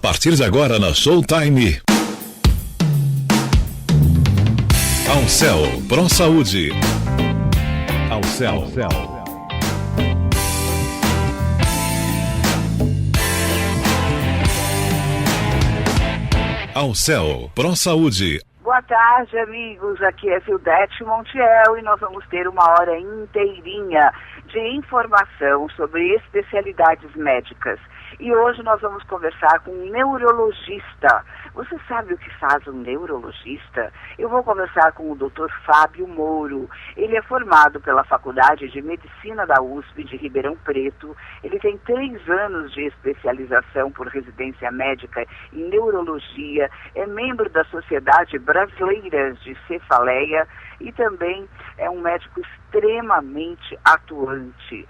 partir de agora na Showtime. Alcel Pro Saúde. Alcel. Alcel Pro Saúde. Boa tarde, amigos. Aqui é Vildete Montiel e nós vamos ter uma hora inteirinha de informação sobre especialidades médicas. E hoje nós vamos conversar com um neurologista. Você sabe o que faz um neurologista? Eu vou conversar com o Dr. Fábio Mouro. Ele é formado pela Faculdade de Medicina da USP de Ribeirão Preto. Ele tem 3 anos de especialização por residência médica em neurologia. É membro da Sociedade Brasileira de Cefaleia e também é um médico extremamente atuante.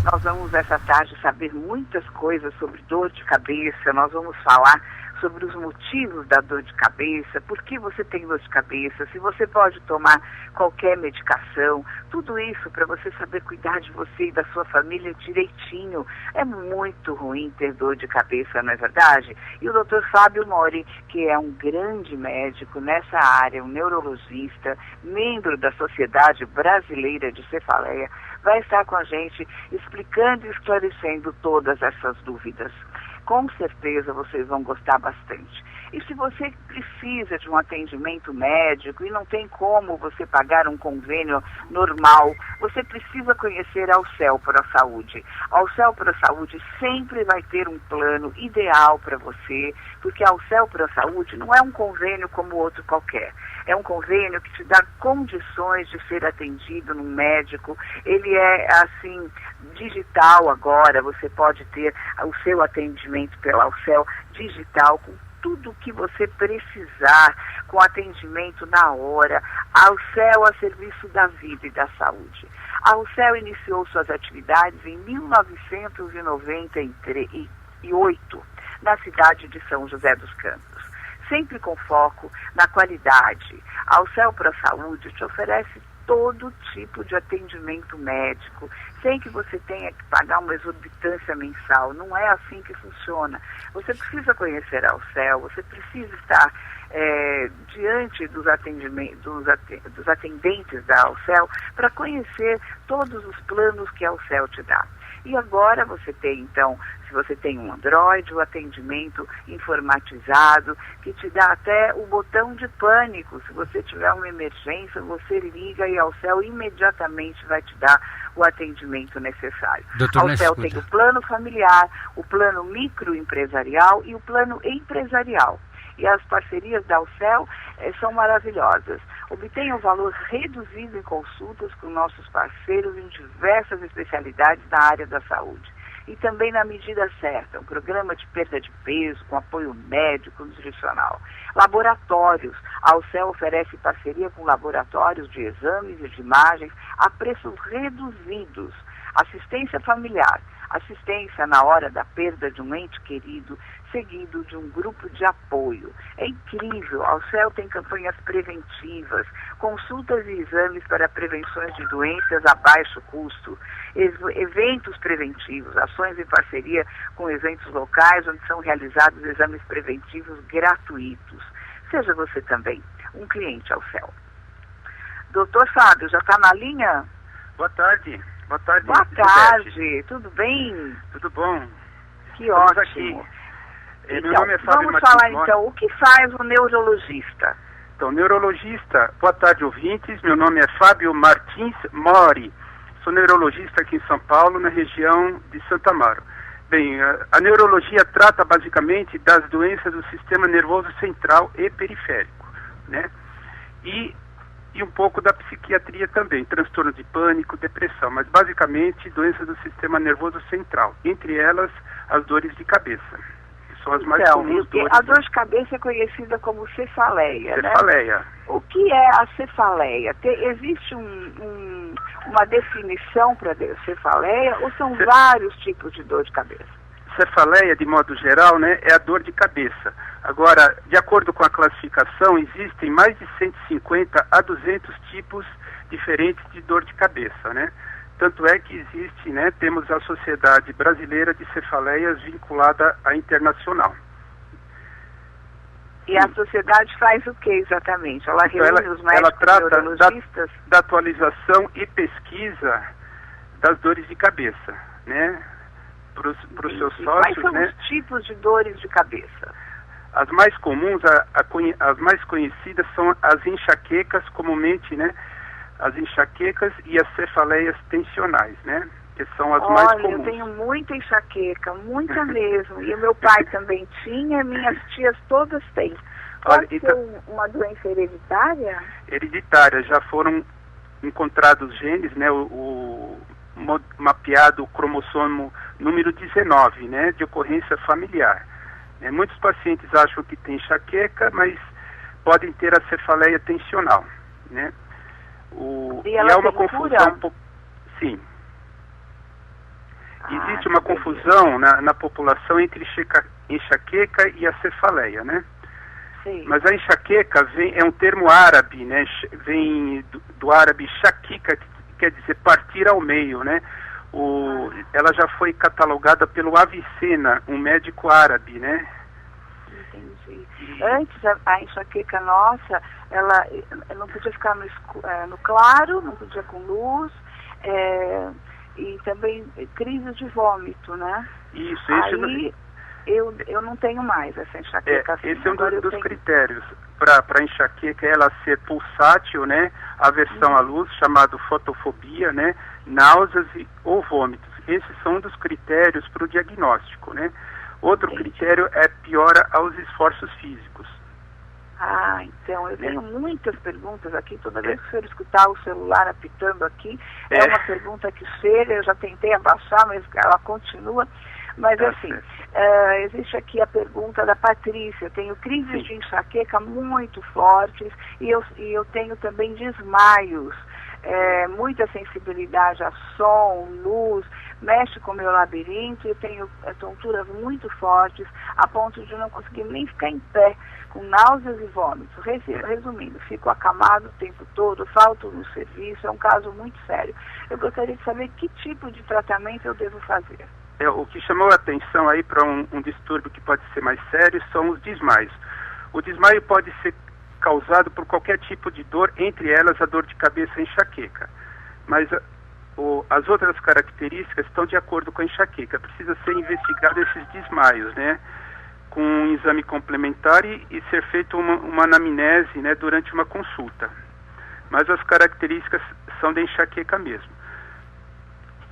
Nós vamos essa tarde saber muitas coisas sobre dor de cabeça, nós vamos falar sobre os motivos da dor de cabeça, por que você tem dor de cabeça, se você pode tomar qualquer medicação, tudo isso para você saber cuidar de você e da sua família direitinho. É muito ruim ter dor de cabeça, não é verdade? E o Dr. Fábio Mouro, que é um grande médico nessa área, um neurologista, membro da Sociedade Brasileira de Cefaleia, vai estar com a gente explicando e esclarecendo todas essas dúvidas. Com certeza vocês vão gostar bastante. E se você precisa de um atendimento médico e não tem como você pagar um convênio normal, você precisa conhecer a Alcel Pro Saúde. A Alcel Pro Saúde sempre vai ter um plano ideal para você, porque a Alcel Pro Saúde não é um convênio como outro qualquer. É um convênio que te dá condições de ser atendido num médico. Ele é, assim, digital agora. Você pode ter o seu atendimento pela Alcel digital, com tudo o que você precisar, com atendimento na hora. A Alcel a serviço da vida e da saúde. A Alcel iniciou suas atividades em 1998, na cidade de São José dos Campos, sempre com foco na qualidade. A Alcel Pro Saúde te oferece todo tipo de atendimento médico, sem que você tenha que pagar uma exorbitância mensal. Não é assim que funciona. Você precisa conhecer a Alcel, você precisa estar diante dos atendentes da Alcel para conhecer todos os planos que a Alcel te dá. E agora você tem, então, se você tem um Android, o atendimento informatizado, que te dá até o botão de pânico. Se você tiver uma emergência, você liga e a Alcel imediatamente vai te dar o atendimento necessário. A Alcel tem o plano familiar, o plano microempresarial e o plano empresarial. E as parcerias da Alcel são maravilhosas. Obtenha um valor reduzido em consultas com nossos parceiros em diversas especialidades da área da saúde. E também na medida certa, um programa de perda de peso com apoio médico nutricional. Laboratórios. A Alcel oferece parceria com laboratórios de exames e de imagens a preços reduzidos. Assistência familiar. Assistência na hora da perda de um ente querido, seguido de um grupo de apoio. É incrível, a Alcel tem campanhas preventivas, consultas e exames para prevenções de doenças a baixo custo, eventos preventivos, ações em parceria com eventos locais onde são realizados exames preventivos gratuitos. Seja você também um cliente Alcel. Doutor Fábio, já está na linha? Boa tarde. Boa tarde. Boa tarde, tudo bem? Tudo bom? Que ótimo. Meu nome é Fábio vamos Martins falar então, o que faz o neurologista? Então, neurologista, boa tarde ouvintes, meu nome é Fábio Martins Mori, sou neurologista aqui em São Paulo, na região de Santa Amaro. Bem, a neurologia trata basicamente das doenças do sistema nervoso central e periférico, né? E um pouco da psiquiatria também, transtorno de pânico, depressão, mas basicamente doenças do sistema nervoso central, entre elas as dores de cabeça, que são as mais comuns dores. A dor de cabeça é conhecida como cefaleia, né? Cefaleia. O que é a cefaleia? Existe uma definição para cefaleia ou são vários tipos de dor de cabeça? Cefaleia, de modo geral, né, é a dor de cabeça. Agora, de acordo com a classificação, existem mais de 150 a 200 tipos diferentes de dor de cabeça, né? Tanto é que existe, né, temos a Sociedade Brasileira de Cefaleias vinculada à internacional. E a sociedade faz o que exatamente? Ela Então, reúne os médicos ela trata neurologistas? da atualização e pesquisa das dores de cabeça, né? Para os seus sócios, Quais são né? os tipos de dores de cabeça? As mais comuns, as mais conhecidas são as enxaquecas, comumente, né? As enxaquecas e as cefaleias tensionais, né? Que são as mais comuns. Olha, eu tenho muita enxaqueca, muita mesmo. E o meu pai também tinha, minhas tias todas têm. Pode ser então, uma doença hereditária? Hereditária, já foram encontrados genes, né? Mapeado o cromossomo número 19, né? De ocorrência familiar. Muitos pacientes acham que tem enxaqueca, mas podem ter a cefaleia tensional, né? E ela é uma tem confusão, sim. Existe uma confusão na população entre enxaqueca e a cefaleia, né? Sim. Mas a enxaqueca é um termo árabe, né? Vem do árabe shakika, que quer dizer partir ao meio, né? Ela já foi catalogada pelo Avicena, um médico árabe, né? Entendi. Antes, a enxaqueca nossa, ela não podia ficar no claro, não podia com luz, e também crise de vômito, né? Isso. Aí eu não tenho mais essa enxaqueca assim. Esse é um dos critérios para enxaqueca, ela ser pulsátil, né? Aversão à luz, chamado fotofobia, né? Náuseas ou vômitos. Esses são um dos critérios para o diagnóstico, né? Outro critério é piora aos esforços físicos. Ah, então, eu tenho muitas perguntas aqui, toda vez que o senhor escutar o celular apitando aqui, é uma pergunta que chega, eu já tentei abaixar, mas ela continua. Mas assim, existe aqui a pergunta da Patrícia, eu tenho crises de enxaqueca muito fortes e eu tenho também desmaios, muita sensibilidade a som, luz, mexe com o meu labirinto, eu tenho tonturas muito fortes, a ponto de não conseguir nem ficar em pé, com náuseas e vômitos. Resumindo, fico acamado o tempo todo, falto no serviço, é um caso muito sério. Eu gostaria de saber que tipo de tratamento eu devo fazer. O que chamou a atenção aí para um distúrbio que pode ser mais sério são os desmaios. O desmaio pode ser causado por qualquer tipo de dor, entre elas a dor de cabeça e enxaqueca. Mas as outras características estão de acordo com a enxaqueca. Precisa ser investigado esses desmaios, né? Com um exame complementar e ser feito uma anamnese, né, durante uma consulta. Mas as características são da enxaqueca mesmo.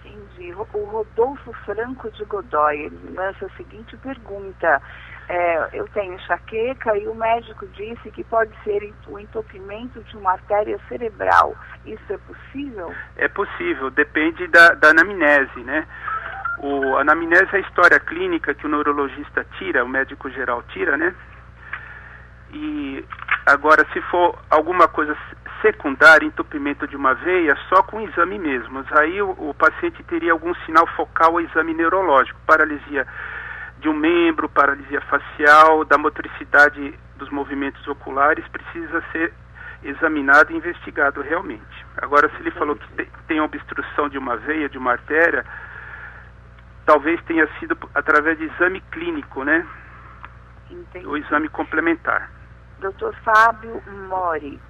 Entendi. O Rodolfo Franco de Godoy, ele me lança a seguinte pergunta. Eu tenho enxaqueca e o médico disse que pode ser o entupimento de uma artéria cerebral. Isso é possível? É possível, depende da anamnese, né? A anamnese é a história clínica que o neurologista tira, o médico geral tira, né? E agora, se for alguma coisa secundária, entupimento de uma veia, só com exame mesmo. Aí o paciente teria algum sinal focal ao exame neurológico, paralisia de um membro, paralisia facial, da motricidade dos movimentos oculares, precisa ser examinado e investigado realmente. Agora, se ele falou que tem obstrução de uma veia, de uma artéria, talvez tenha sido através de exame clínico, né? Entendi. O exame complementar. Dr. Fábio Mori,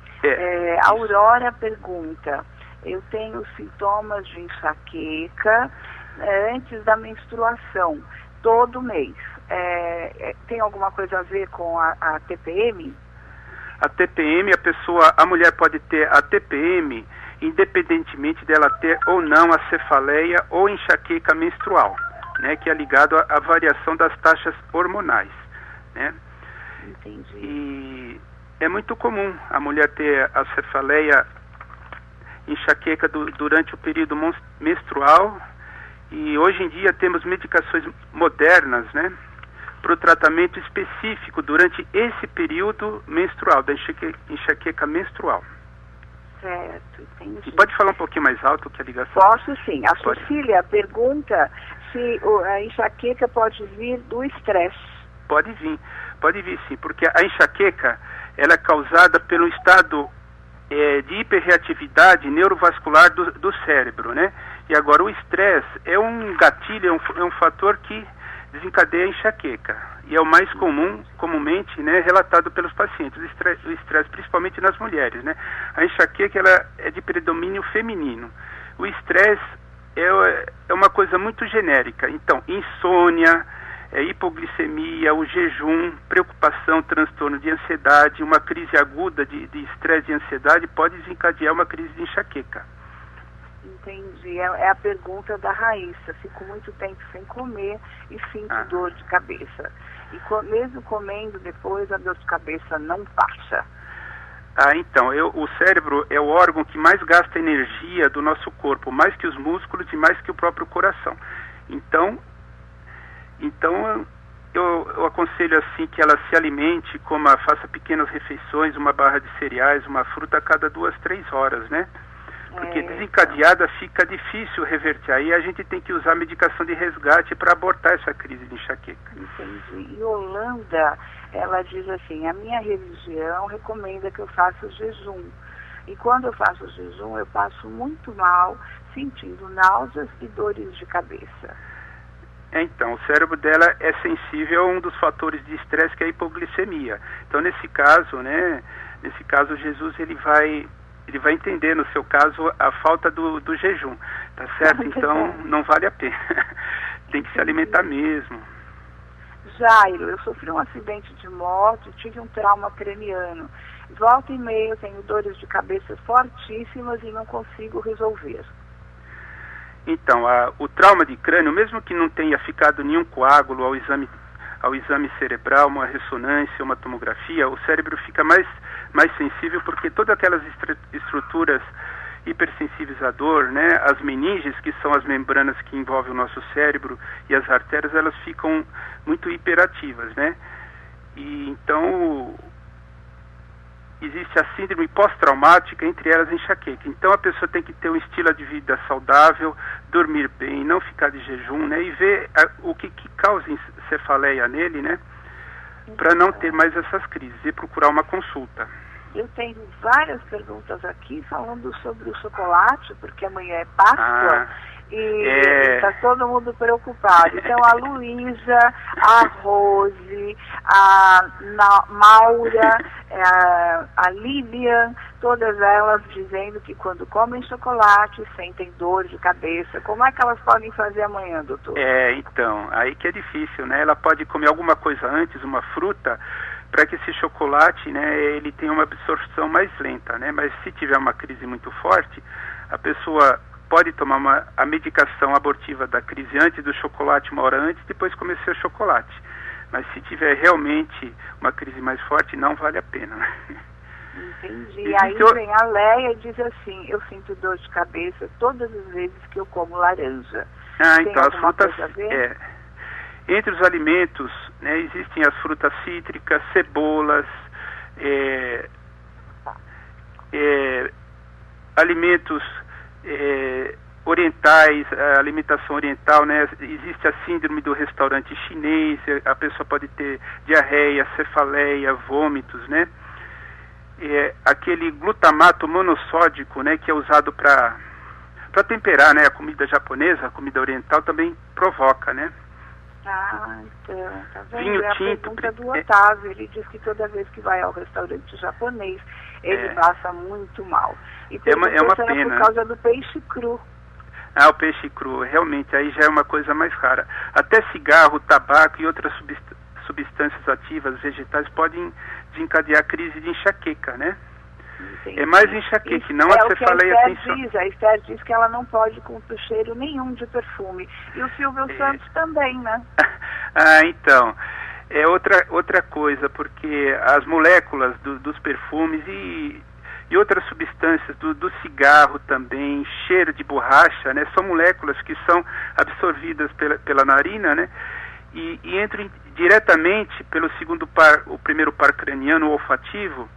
a Aurora pergunta, eu tenho sintomas de enxaqueca antes da menstruação, todo mês. Tem alguma coisa a ver com a TPM? A TPM, a mulher pode ter a TPM independentemente dela ter ou não a cefaleia ou enxaqueca menstrual, né, que é ligado à variação das taxas hormonais, né? Entendi. E é muito comum a mulher ter a cefaleia, enxaqueca durante o período menstrual, e hoje em dia temos medicações modernas, né, para o tratamento específico durante esse período menstrual, da enxaqueca menstrual. Certo, entendi. E pode falar um pouquinho mais alto que a ligação? Posso sim. A Cecília pergunta se a enxaqueca pode vir do estresse. Pode vir sim, porque a enxaqueca ela é causada pelo estado de hiperreatividade neurovascular do cérebro, né? E agora, o estresse é um gatilho, é um fator que desencadeia a enxaqueca. E é o mais comumente, né, relatado pelos pacientes, o estresse, principalmente nas mulheres, né? A enxaqueca, ela é de predomínio feminino. O estresse é uma coisa muito genérica. Então, insônia, hipoglicemia, o jejum, preocupação, transtorno de ansiedade, uma crise aguda de estresse e ansiedade pode desencadear uma crise de enxaqueca. Entendi. É a pergunta da Raíssa. Fico muito tempo sem comer e sinto dor de cabeça. E mesmo comendo depois, a dor de cabeça não passa. Então, o cérebro é o órgão que mais gasta energia do nosso corpo, mais que os músculos e mais que o próprio coração. Então eu aconselho assim que ela se alimente, faça pequenas refeições, uma barra de cereais, uma fruta a cada 2, 3 horas, né? Porque desencadeada fica difícil reverter. Aí a gente tem que usar medicação de resgate para abortar essa crise de enxaqueca. Entendi. E Holanda, ela diz assim, a minha religião recomenda que eu faça o jejum. E quando eu faço o jejum, eu passo muito mal, sentindo náuseas e dores de cabeça. Então, o cérebro dela é sensível a um dos fatores de estresse, que é a hipoglicemia. Então, nesse caso, Jesus ele vai entender, no seu caso, a falta do jejum, tá certo? Então, não vale a pena. Tem que se alimentar mesmo. Jairo, eu sofri um acidente de moto, tive um trauma craniano. Volta e meia eu tenho dores de cabeça fortíssimas e não consigo resolver. Então, o trauma de crânio, mesmo que não tenha ficado nenhum coágulo ao exame cerebral, uma ressonância, uma tomografia, o cérebro fica mais sensível, porque todas aquelas estruturas hipersensíveis à dor, né, as meninges, que são as membranas que envolvem o nosso cérebro, e as artérias, elas ficam muito hiperativas, né? E então existe a síndrome pós-traumática, entre elas a enxaqueca. Então a pessoa tem que ter um estilo de vida saudável, dormir bem, não ficar de jejum, né? E ver o que causa cefaleia nele, né? Para não ter mais essas crises e procurar uma consulta. Eu tenho várias perguntas aqui falando sobre o chocolate, porque amanhã é Páscoa e está todo mundo preocupado. Então, a Luísa, a Rose, a Maura, a Lilian, todas elas dizendo que quando comem chocolate sentem dor de cabeça. Como é que elas podem fazer amanhã, doutor? Então, aí que é difícil, né? Ela pode comer alguma coisa antes, uma fruta, para que esse chocolate, né, ele tenha uma absorção mais lenta, né? Mas se tiver uma crise muito forte, a pessoa pode tomar a medicação abortiva da crise antes do chocolate, 1 hora antes, depois comer seu chocolate. Mas se tiver realmente uma crise mais forte, não vale a pena. Entendi. Aí vem a Leia e diz assim, eu sinto dor de cabeça todas as vezes que eu como laranja. Então as frutas... Entre os alimentos, né, existem as frutas cítricas, cebolas, alimentos orientais, a alimentação oriental, né? Existe a síndrome do restaurante chinês, a pessoa pode ter diarreia, cefaleia, vômitos, né? Aquele glutamato monossódico, né, que é usado para temperar, né, a comida japonesa, a comida oriental também provoca, né? Então, tá vendo? Vinho a tinto, pergunta do Otávio, ele diz que toda vez que vai ao restaurante japonês, ele passa muito mal. E é uma pena. Por causa do peixe cru. O peixe cru, realmente, aí já é uma coisa mais rara. Até cigarro, tabaco e outras substâncias ativas vegetais podem desencadear crise de enxaqueca, né? Entendi. É mais enxaqueca, não a cefaleia. A Esther diz que ela não pode com cheiro nenhum de perfume. E o Silvio Santos também, né? Então, é outra coisa, porque as moléculas dos perfumes e outras substâncias do cigarro também, cheiro de borracha, né? São moléculas que são absorvidas pela narina, né? E entram diretamente pelo o primeiro par craniano, o olfativo,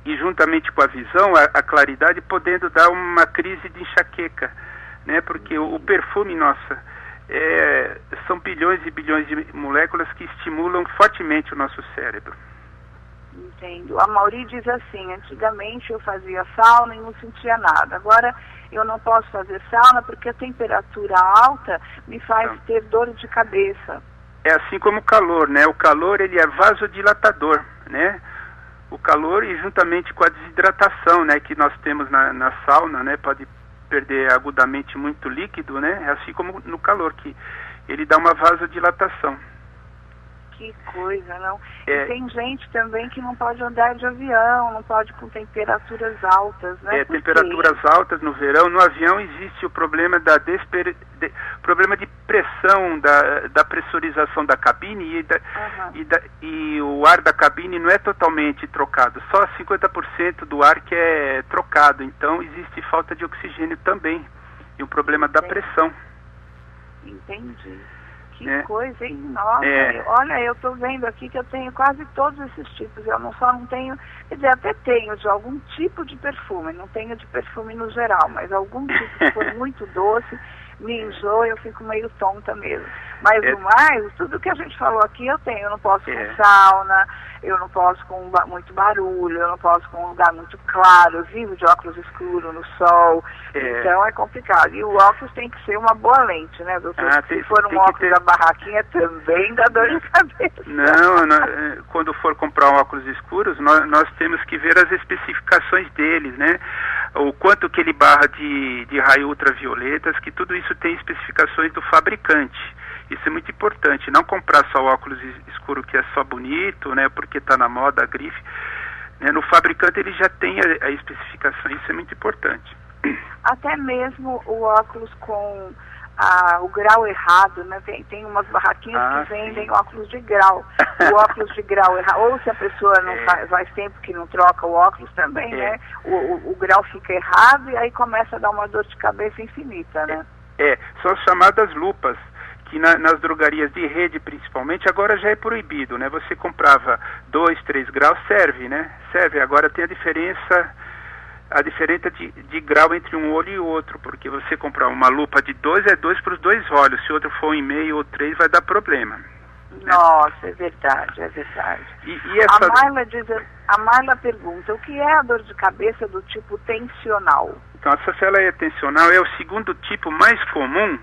e juntamente com a visão, a claridade, podendo dar uma crise de enxaqueca, né? Porque o perfume, são bilhões e bilhões de moléculas que estimulam fortemente o nosso cérebro. Entendo. A Mauri diz assim, antigamente eu fazia sauna e não sentia nada. Agora eu não posso fazer sauna porque a temperatura alta me faz ter dor de cabeça. É assim como o calor, né? O calor, ele é vasodilatador, né? O calor e juntamente com a desidratação, né, que nós temos na sauna, né, pode perder agudamente muito líquido, né? É assim como no calor, que ele dá uma vasodilatação. Que coisa, não? E tem gente também que não pode andar de avião, não pode com temperaturas altas, né? Temperaturas altas no verão. No avião existe o problema problema de pressão, da pressurização da cabine e o ar da cabine não é totalmente trocado, só 50% do ar que é trocado, então existe falta de oxigênio também e o problema da pressão. Entendi. Que coisa, hein? Nossa, olha, eu estou vendo aqui que eu tenho quase todos esses tipos. Eu só não tenho, quer dizer, até tenho de algum tipo de perfume, não tenho de perfume no geral, mas algum tipo que for muito doce, me enjoa, eu fico meio tonta mesmo. Mas o mais, tudo que a gente falou aqui eu tenho. Eu não posso com sauna, eu não posso com muito barulho, eu não posso com um lugar muito claro, eu vivo de óculos escuros no sol, então é complicado. E o óculos tem que ser uma boa lente, né, doutor? Se for um óculos da barraquinha também dá dor de cabeça. Não, quando for comprar um óculos escuros, nós temos que ver as especificações deles, né? O quanto que ele barra de raio ultravioletas, que tudo isso tem especificações do fabricante. Isso é muito importante, não comprar só o óculos escuro que é só bonito, né, porque está na moda, a grife. Né, no fabricante ele já tem a especificação, isso é muito importante. Até mesmo o óculos com o grau errado, né? Tem umas barraquinhas que vendem óculos de grau. O óculos de grau errado, ou se a pessoa não faz tempo que não troca o óculos também, né? O grau fica errado e aí começa a dar uma dor de cabeça infinita, né? São as chamadas lupas, que nas drogarias de rede principalmente, agora já é proibido, né? Você comprava 2, 3 graus, serve, né? Serve, agora tem a diferença de grau entre um olho e outro, porque você comprar uma lupa de 2 é 2 para os 2 olhos, se outro for 1,5 ou 3 vai dar problema. Nossa, é verdade, é verdade. A Marla pergunta, o que é a dor de cabeça do tipo tensional? Então, a cefaleia tensional é o segundo tipo mais comum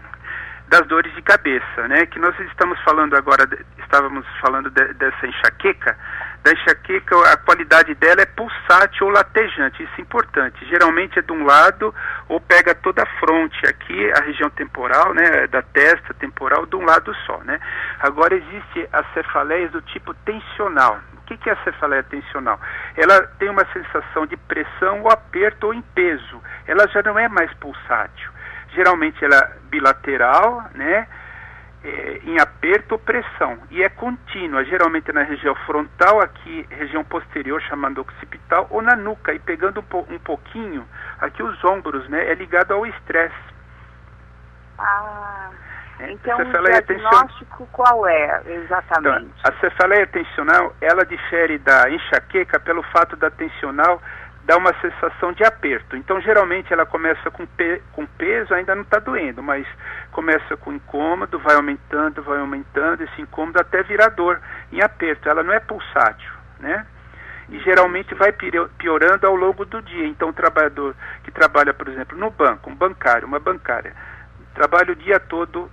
das dores de cabeça, né? Que nós estávamos falando dessa enxaqueca. Da enxaqueca, a qualidade dela é pulsátil ou latejante, isso é importante. Geralmente é de um lado ou pega toda a fronte, aqui a região temporal, né, da testa temporal, de um lado só, né? Agora existe as cefaleias do tipo tensional. O que é a cefaleia tensional? Ela tem uma sensação de pressão ou aperto ou em peso. Ela já não é mais pulsátil. Geralmente ela é bilateral, né? Em aperto ou pressão, e é contínua, geralmente na região frontal, aqui, região posterior, chamada occipital, ou na nuca, e pegando um pouquinho, aqui os ombros, né, é ligado ao estresse. Então o diagnóstico qual é, exatamente? Então, a cefaleia tensional, ela difere da enxaqueca pelo fato da tensional dá uma sensação de aperto. Então, geralmente, ela começa com peso, ainda não está doendo, mas começa com incômodo, vai aumentando, esse incômodo até virar dor em aperto. Ela não é pulsátil, né? E geralmente vai piorando ao longo do dia. Então, o trabalhador que trabalha, por exemplo, no banco, uma bancária, trabalha o dia todo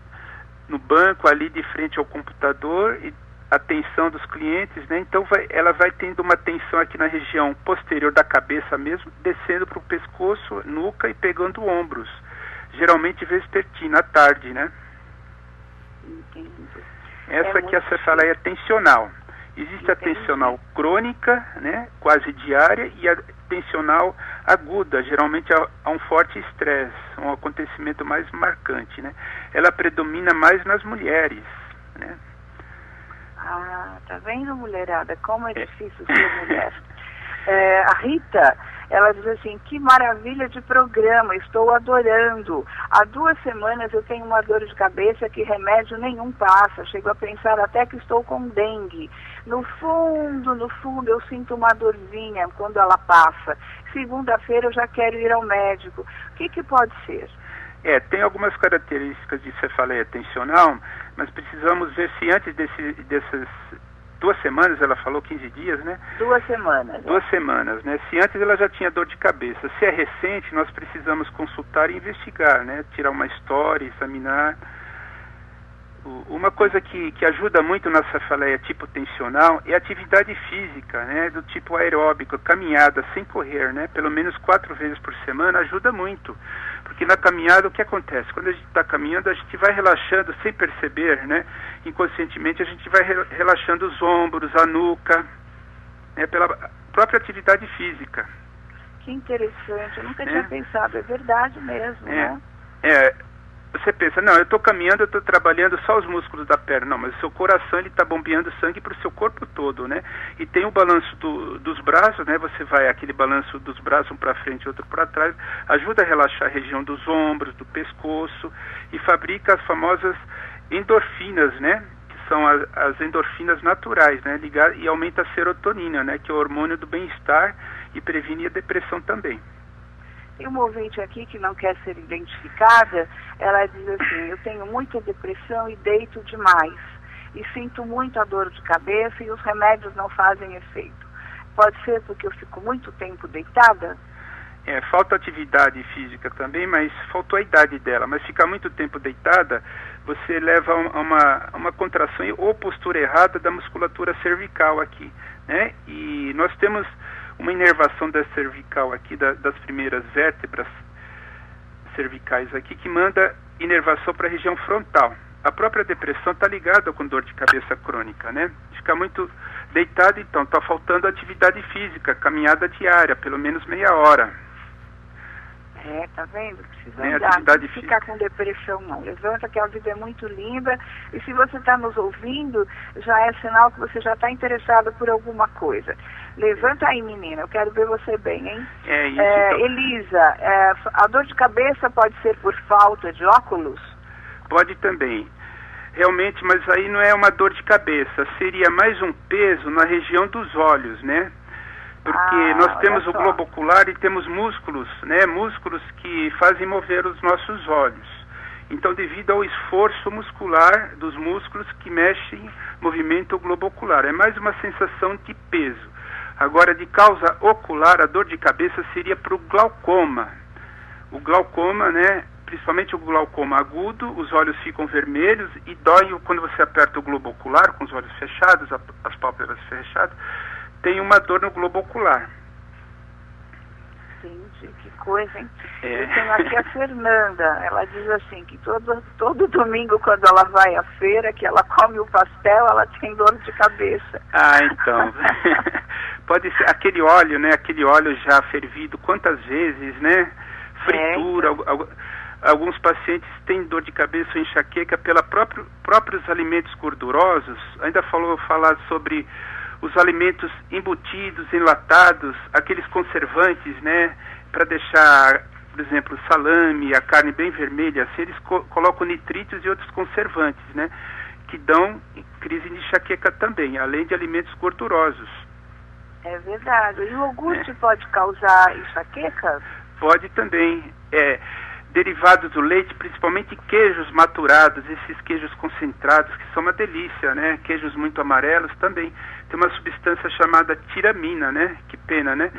no banco, ali de frente ao computador, e atenção dos clientes, né? Então ela vai tendo uma tensão aqui na região posterior da cabeça mesmo, descendo para o pescoço, nuca e pegando ombros. Geralmente vespertina, à tarde, né? Entendi. Essa aqui é a cefaleia tensional. Existe a tensional crônica, né? Quase diária, e a tensional aguda, geralmente há um forte estresse, um acontecimento mais marcante, né? Ela predomina mais nas mulheres, né? Tá vendo, mulherada? Como é difícil ser mulher. A Rita, ela diz assim, que maravilha de programa, estou adorando. Há 2 semanas eu tenho uma dor de cabeça que remédio nenhum passa. Chego a pensar até que estou com dengue. No fundo, eu sinto uma dorzinha quando ela passa. Segunda-feira eu já quero ir ao médico. O que pode ser? Tem algumas características de cefaleia tensional, mas precisamos ver se antes 2 semanas, ela falou 15 dias, né? 2 semanas. 2 semanas, né? Se antes ela já tinha dor de cabeça, se é recente, nós precisamos consultar e investigar, né? Tirar uma história, examinar. Uma coisa que ajuda muito na cefaleia tipo tensional é a atividade física, né? Do tipo aeróbico, caminhada sem correr, né? Pelo menos 4 vezes por semana ajuda muito. Porque na caminhada o que acontece? Quando a gente está caminhando, a gente vai relaxando sem perceber, né? Inconscientemente a gente vai relaxando os ombros, a nuca, né? Pela própria atividade física. Que interessante, eu nunca tinha pensado, é verdade mesmo, né? Você pensa, não, eu estou caminhando, eu estou trabalhando só os músculos da perna. Não, mas o seu coração ele está bombeando sangue para o seu corpo todo, né? E tem o balanço dos braços, né? Você vai, aquele balanço dos braços, um para frente e outro para trás, ajuda a relaxar a região dos ombros, do pescoço, e fabrica as famosas endorfinas, né? Que são as endorfinas naturais, né? E aumenta a serotonina, né? Que é o hormônio do bem-estar e previne a depressão também. Tem uma ouvinte aqui que não quer ser identificada, ela diz assim, eu tenho muita depressão e deito demais, e sinto muita dor de cabeça e os remédios não fazem efeito. Pode ser porque eu fico muito tempo deitada? Falta atividade física também, mas faltou a idade dela. Mas ficar muito tempo deitada, você leva a uma contração ou postura errada da musculatura cervical aqui, né? E nós temos uma inervação da cervical aqui, das primeiras vértebras cervicais aqui, que manda inervação para a região frontal. A própria depressão está ligada com dor de cabeça crônica, né? Ficar muito deitado, então, está faltando atividade física, caminhada diária, pelo menos meia hora. Tá vendo? Precisa andar, não ficar com depressão não. Levanta que a vida é muito linda e se você está nos ouvindo, já é sinal que você já está interessado por alguma coisa. Levanta aí, menina, eu quero ver você bem, hein? Isso. Então. Elisa, a dor de cabeça pode ser por falta de óculos? Pode também. Realmente, mas aí não é uma dor de cabeça, seria mais um peso na região dos olhos, né? Porque nós temos o globo ocular e temos músculos, né? Músculos que fazem mover os nossos olhos. Então, devido ao esforço muscular dos músculos que mexem, movimento o globo ocular. É mais uma sensação de peso. Agora, de causa ocular, a dor de cabeça seria para o glaucoma. O glaucoma, né? Principalmente o glaucoma agudo, os olhos ficam vermelhos e dói quando você aperta o globo ocular, com os olhos fechados, as pálpebras fechadas, tem uma dor no globo ocular. Entendi, que coisa, hein? Eu tenho aqui a Fernanda, ela diz assim, que todo domingo quando ela vai à feira, que ela come o pastel, ela tem dor de cabeça. Então, pode ser aquele óleo, né? Aquele óleo já fervido quantas vezes, né? Fritura, alguns pacientes têm dor de cabeça ou enxaqueca pela próprios alimentos gordurosos. Ainda falar sobre os alimentos embutidos, enlatados, aqueles conservantes, né, para deixar, por exemplo, o salame, a carne bem vermelha, assim, eles colocam nitritos e outros conservantes, né, que dão crise de enxaqueca também, além de alimentos gordurosos. É verdade. E o iogurte pode causar enxaqueca? Pode também. Derivados do leite, principalmente queijos maturados, esses queijos concentrados, que são uma delícia, né? Queijos muito amarelos também. Tem uma substância chamada tiramina, né? Que pena, né?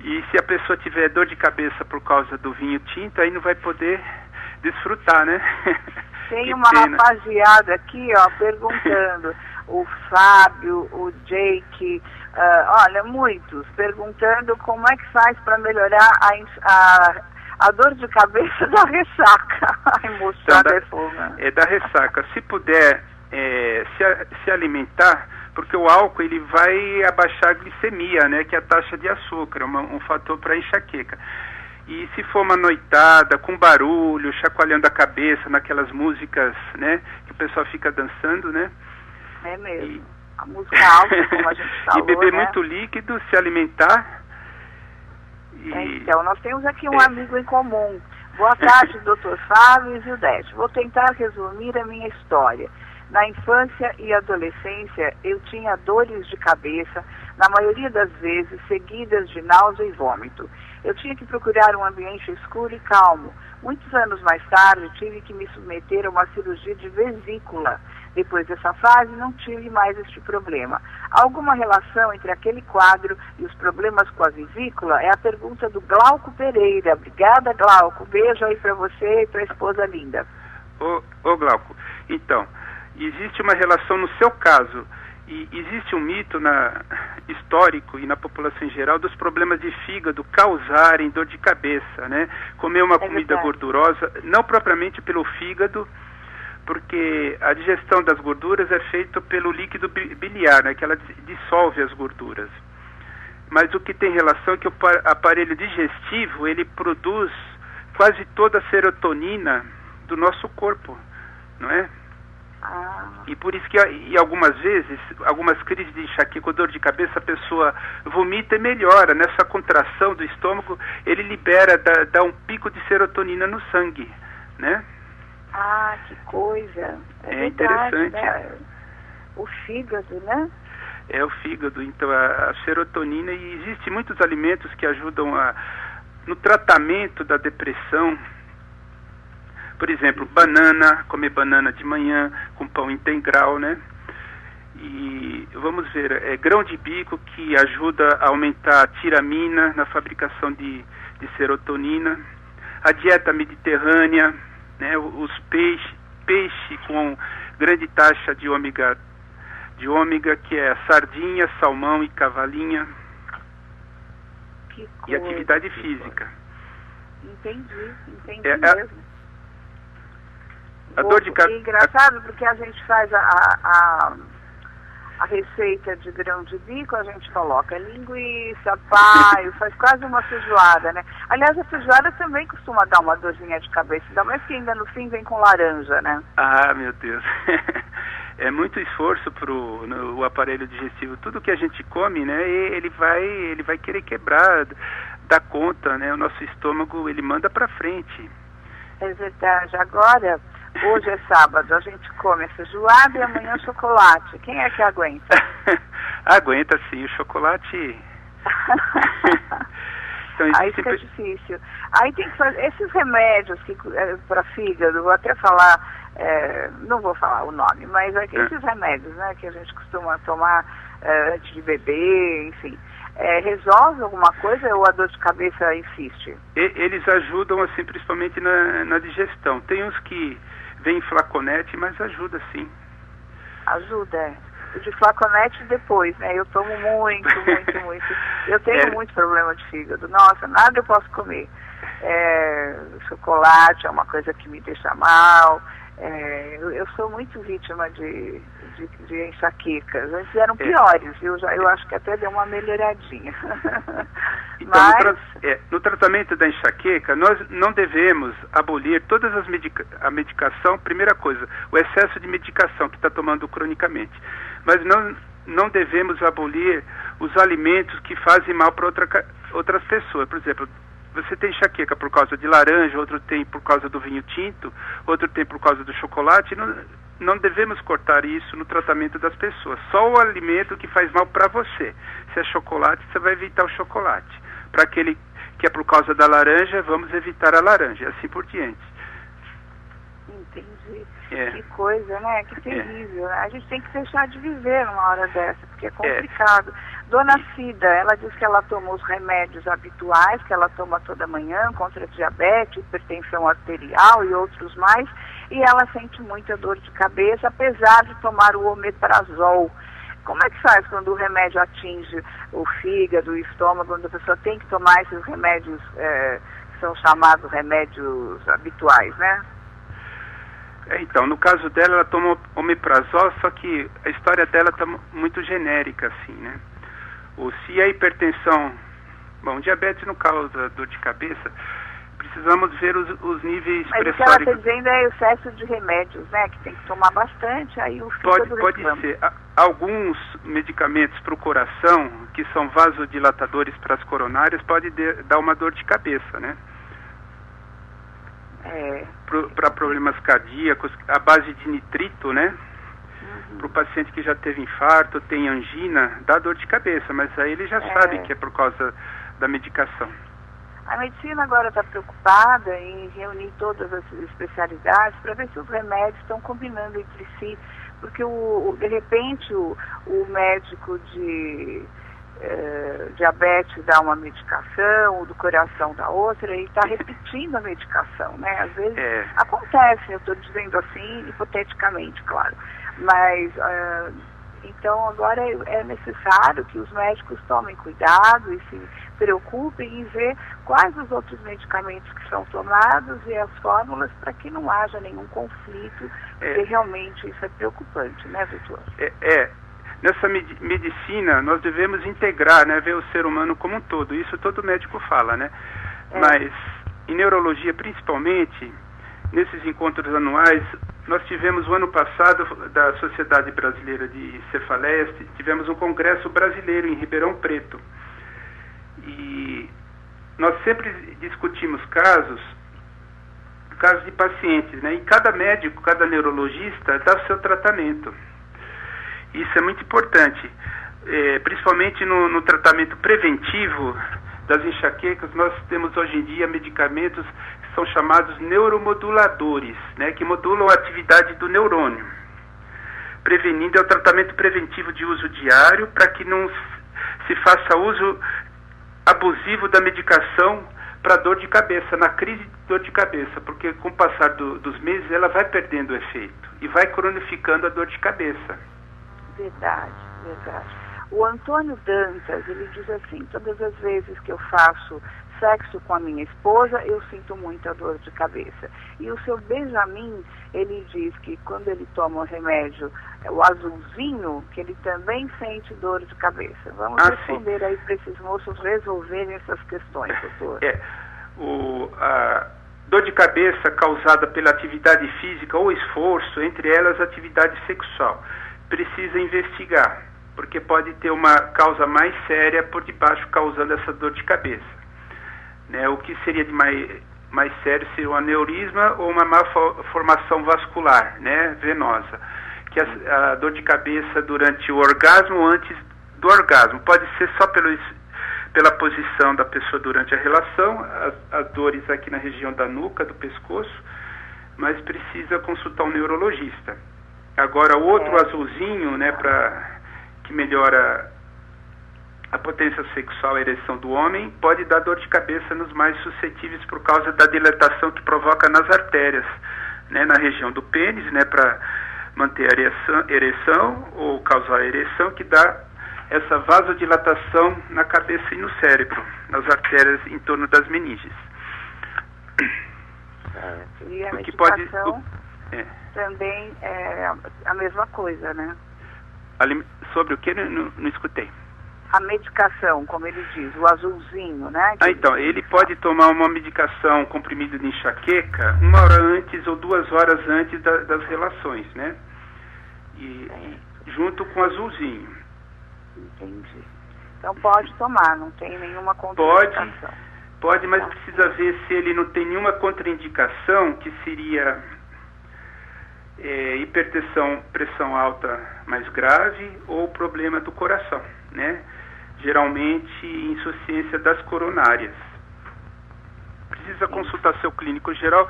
E se a pessoa tiver dor de cabeça por causa do vinho tinto, aí não vai poder desfrutar, né? Tem uma rapaziada aqui, ó, perguntando. O Fábio, o Jake, olha, muitos, perguntando como é que faz para melhorar a dor de cabeça da ressaca. A emoção é fogo. É da ressaca. Se puder se alimentar, porque o álcool ele vai abaixar a glicemia, né, que é a taxa de açúcar, um fator para enxaqueca. E se for uma noitada, com barulho, chacoalhando a cabeça, naquelas músicas, né, que o pessoal fica dançando, né? É mesmo. A música alta, como a gente falou, e beber, né, muito líquido, se alimentar. Então, nós temos aqui um amigo em comum. Boa tarde, Dr. Fábio e Zildete. Vou tentar resumir a minha história. Na infância e adolescência, eu tinha dores de cabeça, na maioria das vezes seguidas de náusea e vômito. Eu tinha que procurar um ambiente escuro e calmo. Muitos anos mais tarde, tive que me submeter a uma cirurgia de vesícula. Depois dessa fase, não tive mais este problema. Há alguma relação entre aquele quadro e os problemas com a vesícula? É a pergunta do Glauco Pereira. Obrigada, Glauco. Beijo aí para você e para a esposa linda. Ô Glauco, então, existe uma relação no seu caso, e existe um mito histórico e na população em geral dos problemas de fígado causarem dor de cabeça, né? Comer uma comida gordurosa, não propriamente pelo fígado, porque a digestão das gorduras é feita pelo líquido biliar, né? Que ela dissolve as gorduras. Mas o que tem relação é que o aparelho digestivo, ele produz quase toda a serotonina do nosso corpo, não é? E por isso que algumas vezes, algumas crises de enxaqueca ou dor de cabeça, a pessoa vomita e melhora. Nessa contração do estômago, ele libera, dá um pico de serotonina no sangue, né? Ah, que coisa! É interessante. Né? O fígado, né? É o fígado, então a serotonina, e existem muitos alimentos que ajudam no tratamento da depressão. Por exemplo, banana, comer banana de manhã com pão integral, né? E vamos ver, grão de bico, que ajuda a aumentar a tiramina na fabricação de serotonina. A dieta mediterrânea, né? Os peixe com grande taxa de ômega, que é sardinha, salmão e cavalinha. Que coisa, e atividade física. Entendi mesmo. A dor de cabeça. É engraçado porque a gente faz a receita de grão de bico, a gente coloca linguiça, paio, faz quase uma feijoada, né? Aliás, a feijoada também costuma dar uma dorzinha de cabeça, ainda mais que ainda no fim vem com laranja, né? Ah, meu Deus. É muito esforço no aparelho digestivo. Tudo que a gente come, né, ele vai querer quebrar, dar conta, né? O nosso estômago, ele manda pra frente. É verdade. Agora, hoje é sábado, a gente come a feijoada e amanhã chocolate. Quem é que aguenta? Aguenta sim, o chocolate. Então, aí fica difícil. Aí tem que fazer esses remédios para fígado, vou até falar, não vou falar o nome, mas esses remédios, né, que a gente costuma tomar antes de beber, enfim. Resolve alguma coisa ou a dor de cabeça insiste? Eles ajudam, assim, principalmente na digestão. Tem uns que vem em flaconete, mas ajuda sim. Ajuda, O de flaconete depois, né? Eu tomo muito. Eu tenho muito problema de fígado. Nossa, nada eu posso comer. Chocolate é uma coisa que me deixa mal. Eu sou muito vítima de enxaquecas. Antes eram piores, eu acho que até deu uma melhoradinha. Então, no tratamento da enxaqueca, nós não devemos abolir todas a medicação. Primeira coisa, o excesso de medicação que está tomando cronicamente. Mas não devemos abolir os alimentos que fazem mal para outras pessoas. Por exemplo, você tem enxaqueca por causa de laranja, outro tem por causa do vinho tinto, outro tem por causa do chocolate. Não devemos cortar isso no tratamento das pessoas. Só o alimento que faz mal para você. Se é chocolate, você vai evitar o chocolate. Para aquele que é por causa da laranja, vamos evitar a laranja, e assim por diante. Entendi. Que coisa, né? Que terrível. A gente tem que deixar de viver numa hora dessa, porque é complicado. Dona Cida, ela diz que ela toma os remédios habituais, que ela toma toda manhã, contra diabetes, hipertensão arterial e outros mais, e ela sente muita dor de cabeça, apesar de tomar o omeprazol. Como é que faz quando o remédio atinge o fígado, o estômago, quando a pessoa tem que tomar esses remédios, que são chamados remédios habituais, né? Então, no caso dela, ela toma omeprazol, só que a história dela está muito genérica, assim, né? Se a hipertensão, diabetes não causa dor de cabeça, precisamos ver os níveis pressóricos. Mas o que ela está dizendo é o excesso de remédios, né? Que tem que tomar bastante, aí o fígado pode ser. Alguns medicamentos para o coração, que são vasodilatadores para as coronárias, pode dar uma dor de cabeça, né? Para problemas cardíacos, a base de nitrito, né? Para o paciente que já teve infarto, tem angina, dá dor de cabeça, mas aí ele já sabe que é por causa da medicação. A medicina agora está preocupada em reunir todas as especialidades para ver se os remédios estão combinando entre si, porque de repente o médico de diabetes dá uma medicação, o do coração dá outra, e está repetindo a medicação, né? Às vezes acontece, eu estou dizendo assim, hipoteticamente, claro, mas então agora é necessário que os médicos tomem cuidado e se preocupem em ver quais os outros medicamentos que são tomados e as fórmulas para que não haja nenhum conflito, porque realmente isso é preocupante, né, doutor? Nessa medicina nós devemos integrar, né, ver o ser humano como um todo, isso todo médico fala, né? Mas em neurologia principalmente, nesses encontros anuais, nós tivemos o ano passado da Sociedade Brasileira de Cefaleias, tivemos um congresso brasileiro em Ribeirão Preto. E nós sempre discutimos casos de pacientes, né? E cada médico, cada neurologista dá o seu tratamento. Isso é muito importante, principalmente no tratamento preventivo das enxaquecas. Nós temos hoje em dia medicamentos que são chamados neuromoduladores, né, que modulam a atividade do neurônio. Prevenindo é o tratamento preventivo de uso diário para que não se faça uso abusivo da medicação para dor de cabeça, na crise de dor de cabeça, porque com o passar dos meses ela vai perdendo o efeito e vai cronificando a dor de cabeça. Verdade. O Antônio Dantas, ele diz assim: todas as vezes que eu faço sexo com a minha esposa, eu sinto muita dor de cabeça. E o seu Benjamin, ele diz que quando ele toma o remédio, o azulzinho, que ele também sente dor de cabeça. Vamos responder aí para esses moços resolverem essas questões, doutor. A dor de cabeça causada pela atividade física ou esforço, entre elas a atividade sexual, precisa investigar, porque pode ter uma causa mais séria por debaixo causando essa dor de cabeça, né? O que seria de mais sério seria um aneurisma ou uma malformação vascular, né, venosa, que a dor de cabeça durante o orgasmo ou antes do orgasmo, pode ser só pela posição da pessoa durante a relação, as dores aqui na região da nuca, do pescoço, mas precisa consultar um neurologista. Agora, o outro azulzinho, né, que melhora a potência sexual, a ereção do homem, pode dar dor de cabeça nos mais suscetíveis por causa da dilatação que provoca nas artérias, né, na região do pênis, né, para manter a ereção ou causar a ereção, que dá essa vasodilatação na cabeça e no cérebro, nas artérias em torno das meninges. E a medicação também é a mesma coisa, né? Sobre o que? Não escutei. A medicação, como ele diz, o azulzinho, né? Então, ele pode tomar uma medicação comprimido de enxaqueca 1 hora antes ou 2 horas antes das relações, né? E junto com o azulzinho. Entendi. Então pode tomar, não tem nenhuma contraindicação. Pode, mas precisa ver se ele não tem nenhuma contraindicação, que seria hipertensão, pressão alta mais grave ou problema do coração, né? Geralmente insuficiência das coronárias. Precisa consultar seu clínico geral,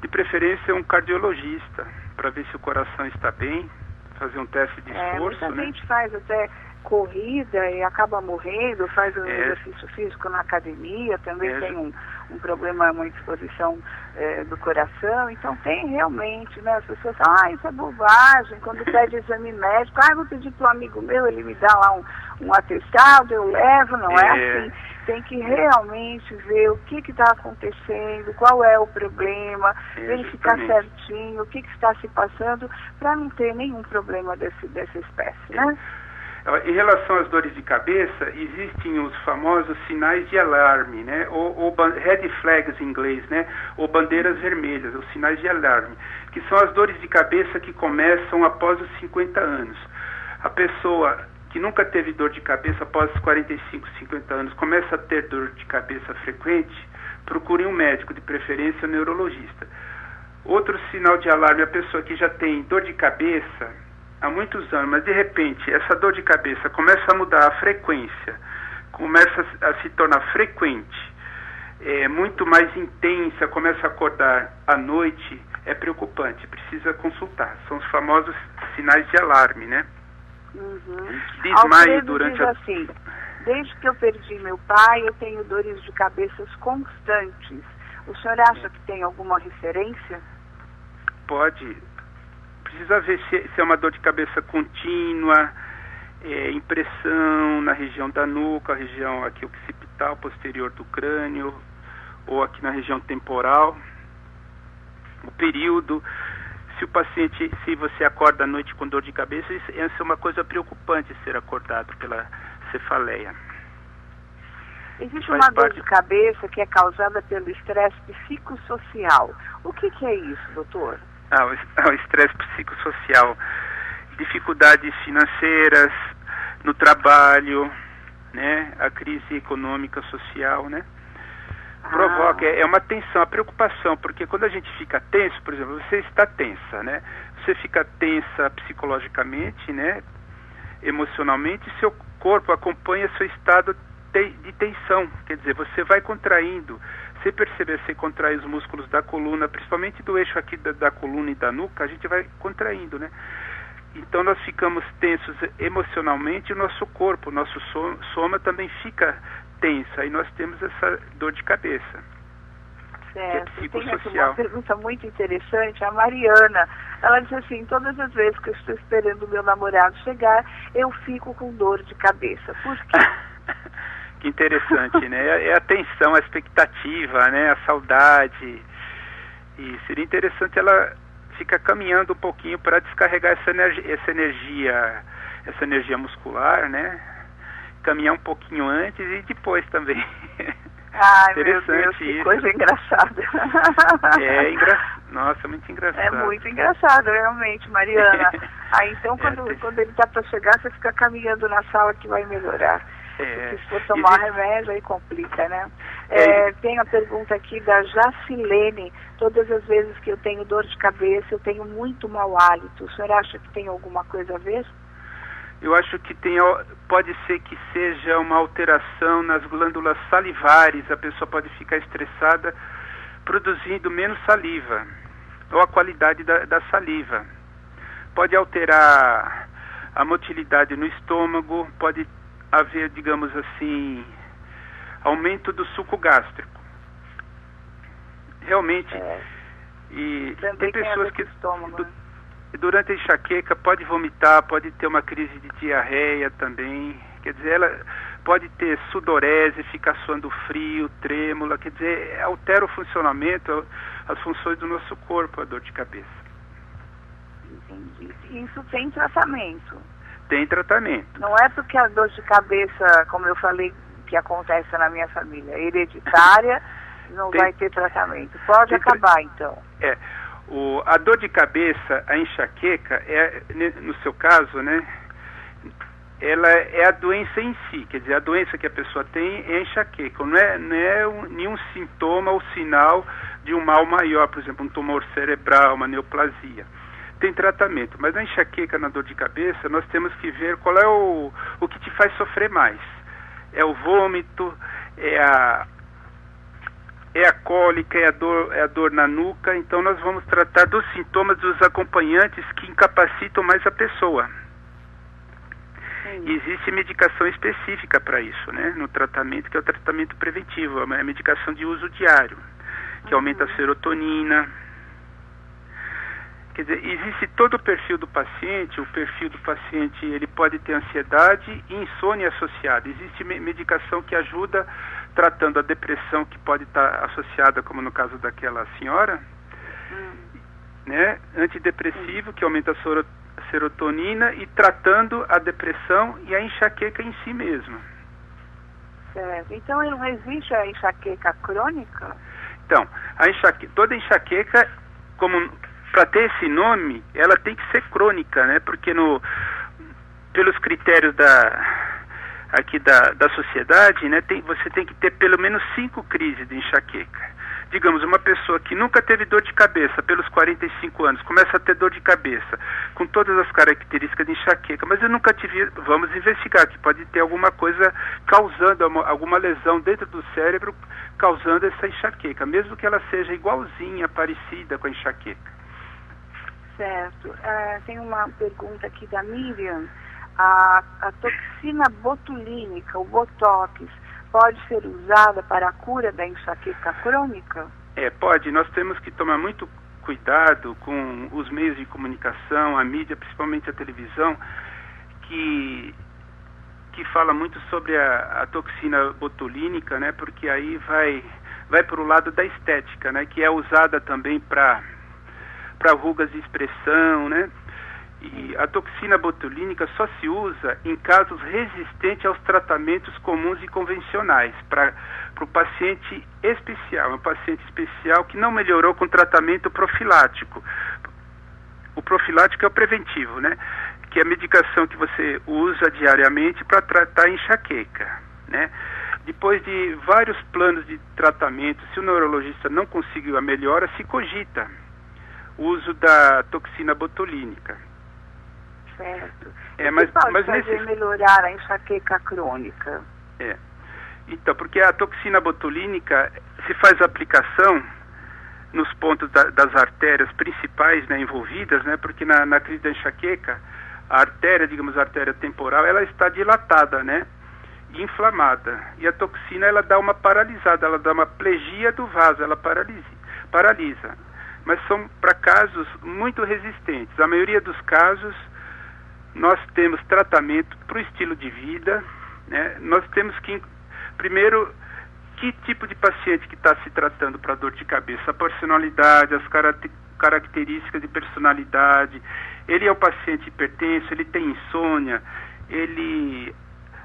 de preferência um cardiologista, para ver se o coração está bem, fazer um teste de esforço. Muita gente faz até corrida e acaba morrendo, faz um exercício físico na academia, também tem um problema, uma indisposição do coração. Então tem realmente, né, as pessoas falam, isso é bobagem, quando pede exame médico, vou pedir para um amigo meu, ele me dá lá um atestado, eu levo, não é assim. Tem que realmente ver o que está acontecendo, qual é o problema, verificar certinho o que está se passando, para não ter nenhum problema dessa espécie, né? Em relação às dores de cabeça, existem os famosos sinais de alarme, né? Ou red flags em inglês, né? Ou bandeiras vermelhas, os sinais de alarme, que são as dores de cabeça que começam após os 50 anos. A pessoa que nunca teve dor de cabeça após os 45, 50 anos, começa a ter dor de cabeça frequente, procure um médico, de preferência um neurologista. Outro sinal de alarme, a pessoa que já tem dor de cabeça há muitos anos, mas de repente essa dor de cabeça começa a mudar a frequência, começa a se tornar frequente, muito mais intensa, começa a acordar à noite, é preocupante, precisa consultar. São os famosos sinais de alarme, né? Desmaio durante diz assim, desde que eu perdi meu pai, eu tenho dores de cabeças constantes. O senhor acha que tem alguma referência? Pode. Precisa ver se é uma dor de cabeça contínua, impressão na região da nuca, região aqui occipital, posterior do crânio, ou aqui na região temporal. O período, se você acorda à noite com dor de cabeça, isso é uma coisa preocupante ser acordado pela cefaleia. Existe uma dor de cabeça que é causada pelo estresse psicossocial. O que é isso, doutor? O estresse psicossocial, dificuldades financeiras no trabalho, né? A crise econômica, social, né? Provoca, é uma tensão, a preocupação, porque quando a gente fica tenso, por exemplo, você está tensa, né? Você fica tensa psicologicamente, né? Emocionalmente, seu corpo acompanha seu estado de tensão, quer dizer, você vai contraindo, sem perceber, você contrai os músculos da coluna, principalmente do eixo aqui da coluna e da nuca, a gente vai contraindo, né? Então nós ficamos tensos emocionalmente, o nosso corpo, o nosso soma também fica tensa, e nós temos essa dor de cabeça. Certo. Tem aqui uma pergunta muito interessante, a Mariana, ela diz assim, todas as vezes que eu estou esperando o meu namorado chegar, eu fico com dor de cabeça. Por quê? Que interessante, né? É a tensão, a expectativa, né? A saudade. E seria interessante ela ficar caminhando um pouquinho para descarregar essa energia muscular, né? Caminhar um pouquinho antes e depois também. Ai, interessante, meu Deus, que coisa engraçada. Nossa, muito engraçado. É muito engraçado, realmente, Mariana. Então, quando ele está para chegar, você fica caminhando na sala que vai melhorar. Se for tomar remédio, aí complica, né? Tem a pergunta aqui da Jacilene. Todas as vezes que eu tenho dor de cabeça, eu tenho muito mau hálito. O senhor acha que tem alguma coisa a ver? Eu acho que pode ser que seja uma alteração nas glândulas salivares. A pessoa pode ficar estressada, produzindo menos saliva, ou a qualidade da saliva. Pode alterar a motilidade no estômago, pode haver, digamos assim, aumento do suco gástrico. Realmente, e tem pessoas que durante a enxaqueca pode vomitar, pode ter uma crise de diarreia também, quer dizer, ela pode ter sudorese, ficar suando frio, trêmula, quer dizer, altera o funcionamento, as funções do nosso corpo, a dor de cabeça. Entendi. Isso tem tratamento? Tem tratamento. Não é porque a dor de cabeça, como eu falei, que acontece na minha família, hereditária, não vai ter tratamento. Pode acabar, então. A dor de cabeça, a enxaqueca, no seu caso, né, ela é a doença em si, quer dizer, a doença que a pessoa tem é a enxaqueca, não é nenhum sintoma ou sinal de um mal maior, por exemplo, um tumor cerebral, uma neoplasia. Tem tratamento, mas na enxaqueca, na dor de cabeça, nós temos que ver qual é o que te faz sofrer mais. É o vômito, é a cólica, é a dor na nuca. Então nós vamos tratar dos sintomas, dos acompanhantes que incapacitam mais a pessoa. E existe medicação específica para isso, né? No tratamento, que é o tratamento preventivo, é uma medicação de uso diário, que aumenta a serotonina. Quer dizer, existe todo o perfil do paciente. O perfil do paciente, ele pode ter ansiedade e insônia associada. Existe medicação que ajuda tratando a depressão, que pode estar associada, como no caso daquela senhora, né? Antidepressivo, que aumenta a serotonina, e tratando a depressão e a enxaqueca em si mesma. Certo. Então não existe a enxaqueca crônica? Então, toda enxaqueca, para ter esse nome, ela tem que ser crônica, né? Porque pelos critérios da sociedade, né, você tem que ter pelo menos 5 crises de enxaqueca. digamos, uma pessoa que nunca teve dor de cabeça pelos 45 anos, começa a ter dor de cabeça, com todas as características de enxaqueca, mas eu nunca tive, vamos investigar, que pode ter alguma coisa causando, alguma lesão dentro do cérebro, causando essa enxaqueca, mesmo que ela seja igualzinha, parecida com a enxaqueca. Certo. Tem uma pergunta aqui da Miriam. A toxina botulínica, o Botox, pode ser usada para a cura da enxaqueca crônica? Pode. Nós temos que tomar muito cuidado com os meios de comunicação, a mídia, principalmente a televisão, que fala muito sobre a toxina botulínica, né? Porque aí vai para o lado da estética, né? Que é usada também para rugas de expressão, né? E a toxina botulínica só se usa em casos resistentes aos tratamentos comuns e convencionais, para o paciente especial, um paciente especial que não melhorou com tratamento profilático. O profilático é o preventivo, né? Que é a medicação que você usa diariamente para tratar a enxaqueca, né? Depois de vários planos de tratamento, se o neurologista não conseguiu a melhora, se cogita o uso da toxina botulínica. Certo. Mas pode fazer melhorar a enxaqueca crônica? Então, porque a toxina botulínica se faz aplicação nos pontos das artérias principais, né, envolvidas, né, porque na crise da enxaqueca, a artéria, digamos, a artéria temporal, ela está dilatada, né, e inflamada. E a toxina, ela dá uma paralisada, ela dá uma plegia do vaso, ela paralisa. Mas são para casos muito resistentes. A maioria dos casos, nós temos tratamento para o estilo de vida, né? Nós temos que, primeiro, que tipo de paciente que está se tratando para dor de cabeça, a personalidade, as características de personalidade, ele é um paciente hipertenso, ele tem insônia, ele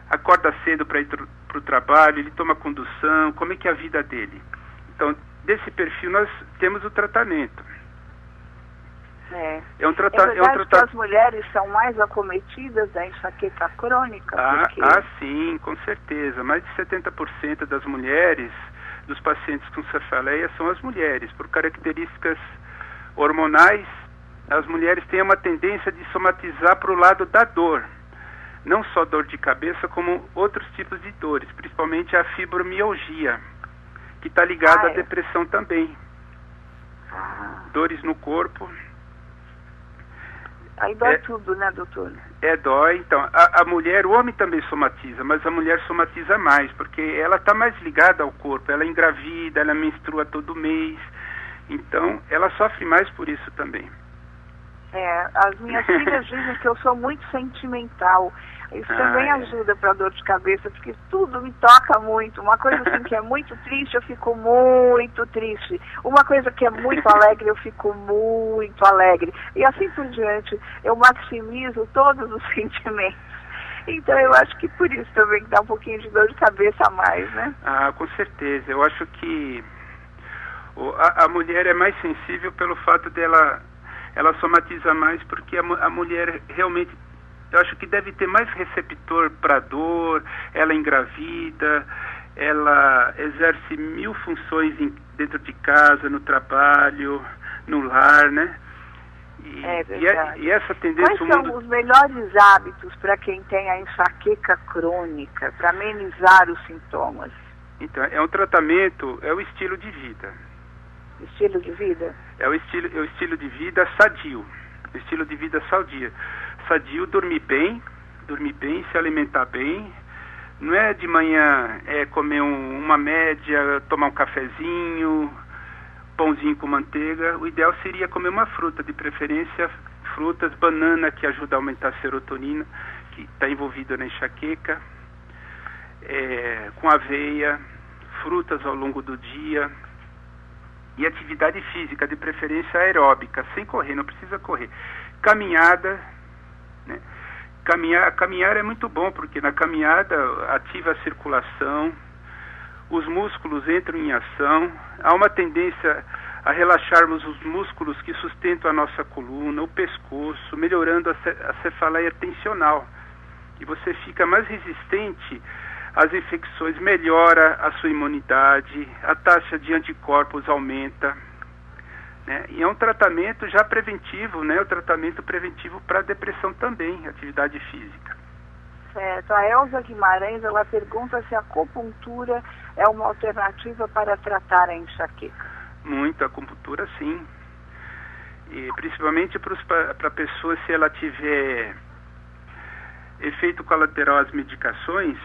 acorda cedo para ir para o trabalho, ele toma condução, como é que é a vida dele? Então, desse perfil nós temos o tratamento. É verdade que as mulheres são mais acometidas da enxaqueca crônica? Sim, com certeza. Mais de 70% das mulheres, dos pacientes com cefaleia, são as mulheres. Por características hormonais, as mulheres têm uma tendência de somatizar para o lado da dor. Não só dor de cabeça, como outros tipos de dores, principalmente a fibromialgia, que está ligada à depressão também. Dores no corpo. Aí dói tudo, né, doutor? Dói. Então, a mulher, o homem também somatiza, mas a mulher somatiza mais, porque ela está mais ligada ao corpo, ela é engravida, ela menstrua todo mês, então ela sofre mais por isso também. As minhas filhas dizem que eu sou muito sentimental. Isso também ajuda para dor de cabeça, porque tudo me toca muito. Uma coisa assim que é muito triste, eu fico muito triste. Uma coisa que é muito alegre, eu fico muito alegre. E assim por diante, eu maximizo todos os sentimentos. Então eu acho que por isso também dá um pouquinho de dor de cabeça a mais, né? Com certeza. Eu acho que a mulher é mais sensível pelo fato dela... Ela somatiza mais porque a mulher realmente, eu acho que deve ter mais receptor para dor, ela engravida, ela exerce 1000 funções dentro de casa, no trabalho, no lar, né? E essa tendência... Quais são os melhores hábitos para quem tem a enxaqueca crônica, para amenizar os sintomas? Então, é um tratamento, é o estilo de vida. Estilo de vida? É o estilo de vida sadio. O estilo de vida sadio. Sadio, dormir bem, se alimentar bem. Não é de manhã comer uma média, tomar um cafezinho, pãozinho com manteiga. O ideal seria comer uma fruta, de preferência frutas, banana, que ajuda a aumentar a serotonina, que está envolvida na enxaqueca, com aveia, frutas ao longo do dia. E atividade física, de preferência aeróbica, sem correr, não precisa correr. Caminhada, né? Caminhar é muito bom, porque na caminhada ativa a circulação, os músculos entram em ação, há uma tendência a relaxarmos os músculos que sustentam a nossa coluna, o pescoço, melhorando a cefaleia tensional. E você fica mais resistente as infecções, melhora a sua imunidade, a taxa de anticorpos aumenta, né? E é um tratamento já preventivo, né? O tratamento preventivo para depressão também, atividade física. Certo. A Elza Guimarães, ela pergunta se a acupuntura é uma alternativa para tratar a enxaqueca. Muito, a acupuntura sim. E principalmente para a pessoa, se ela tiver efeito colateral às medicações,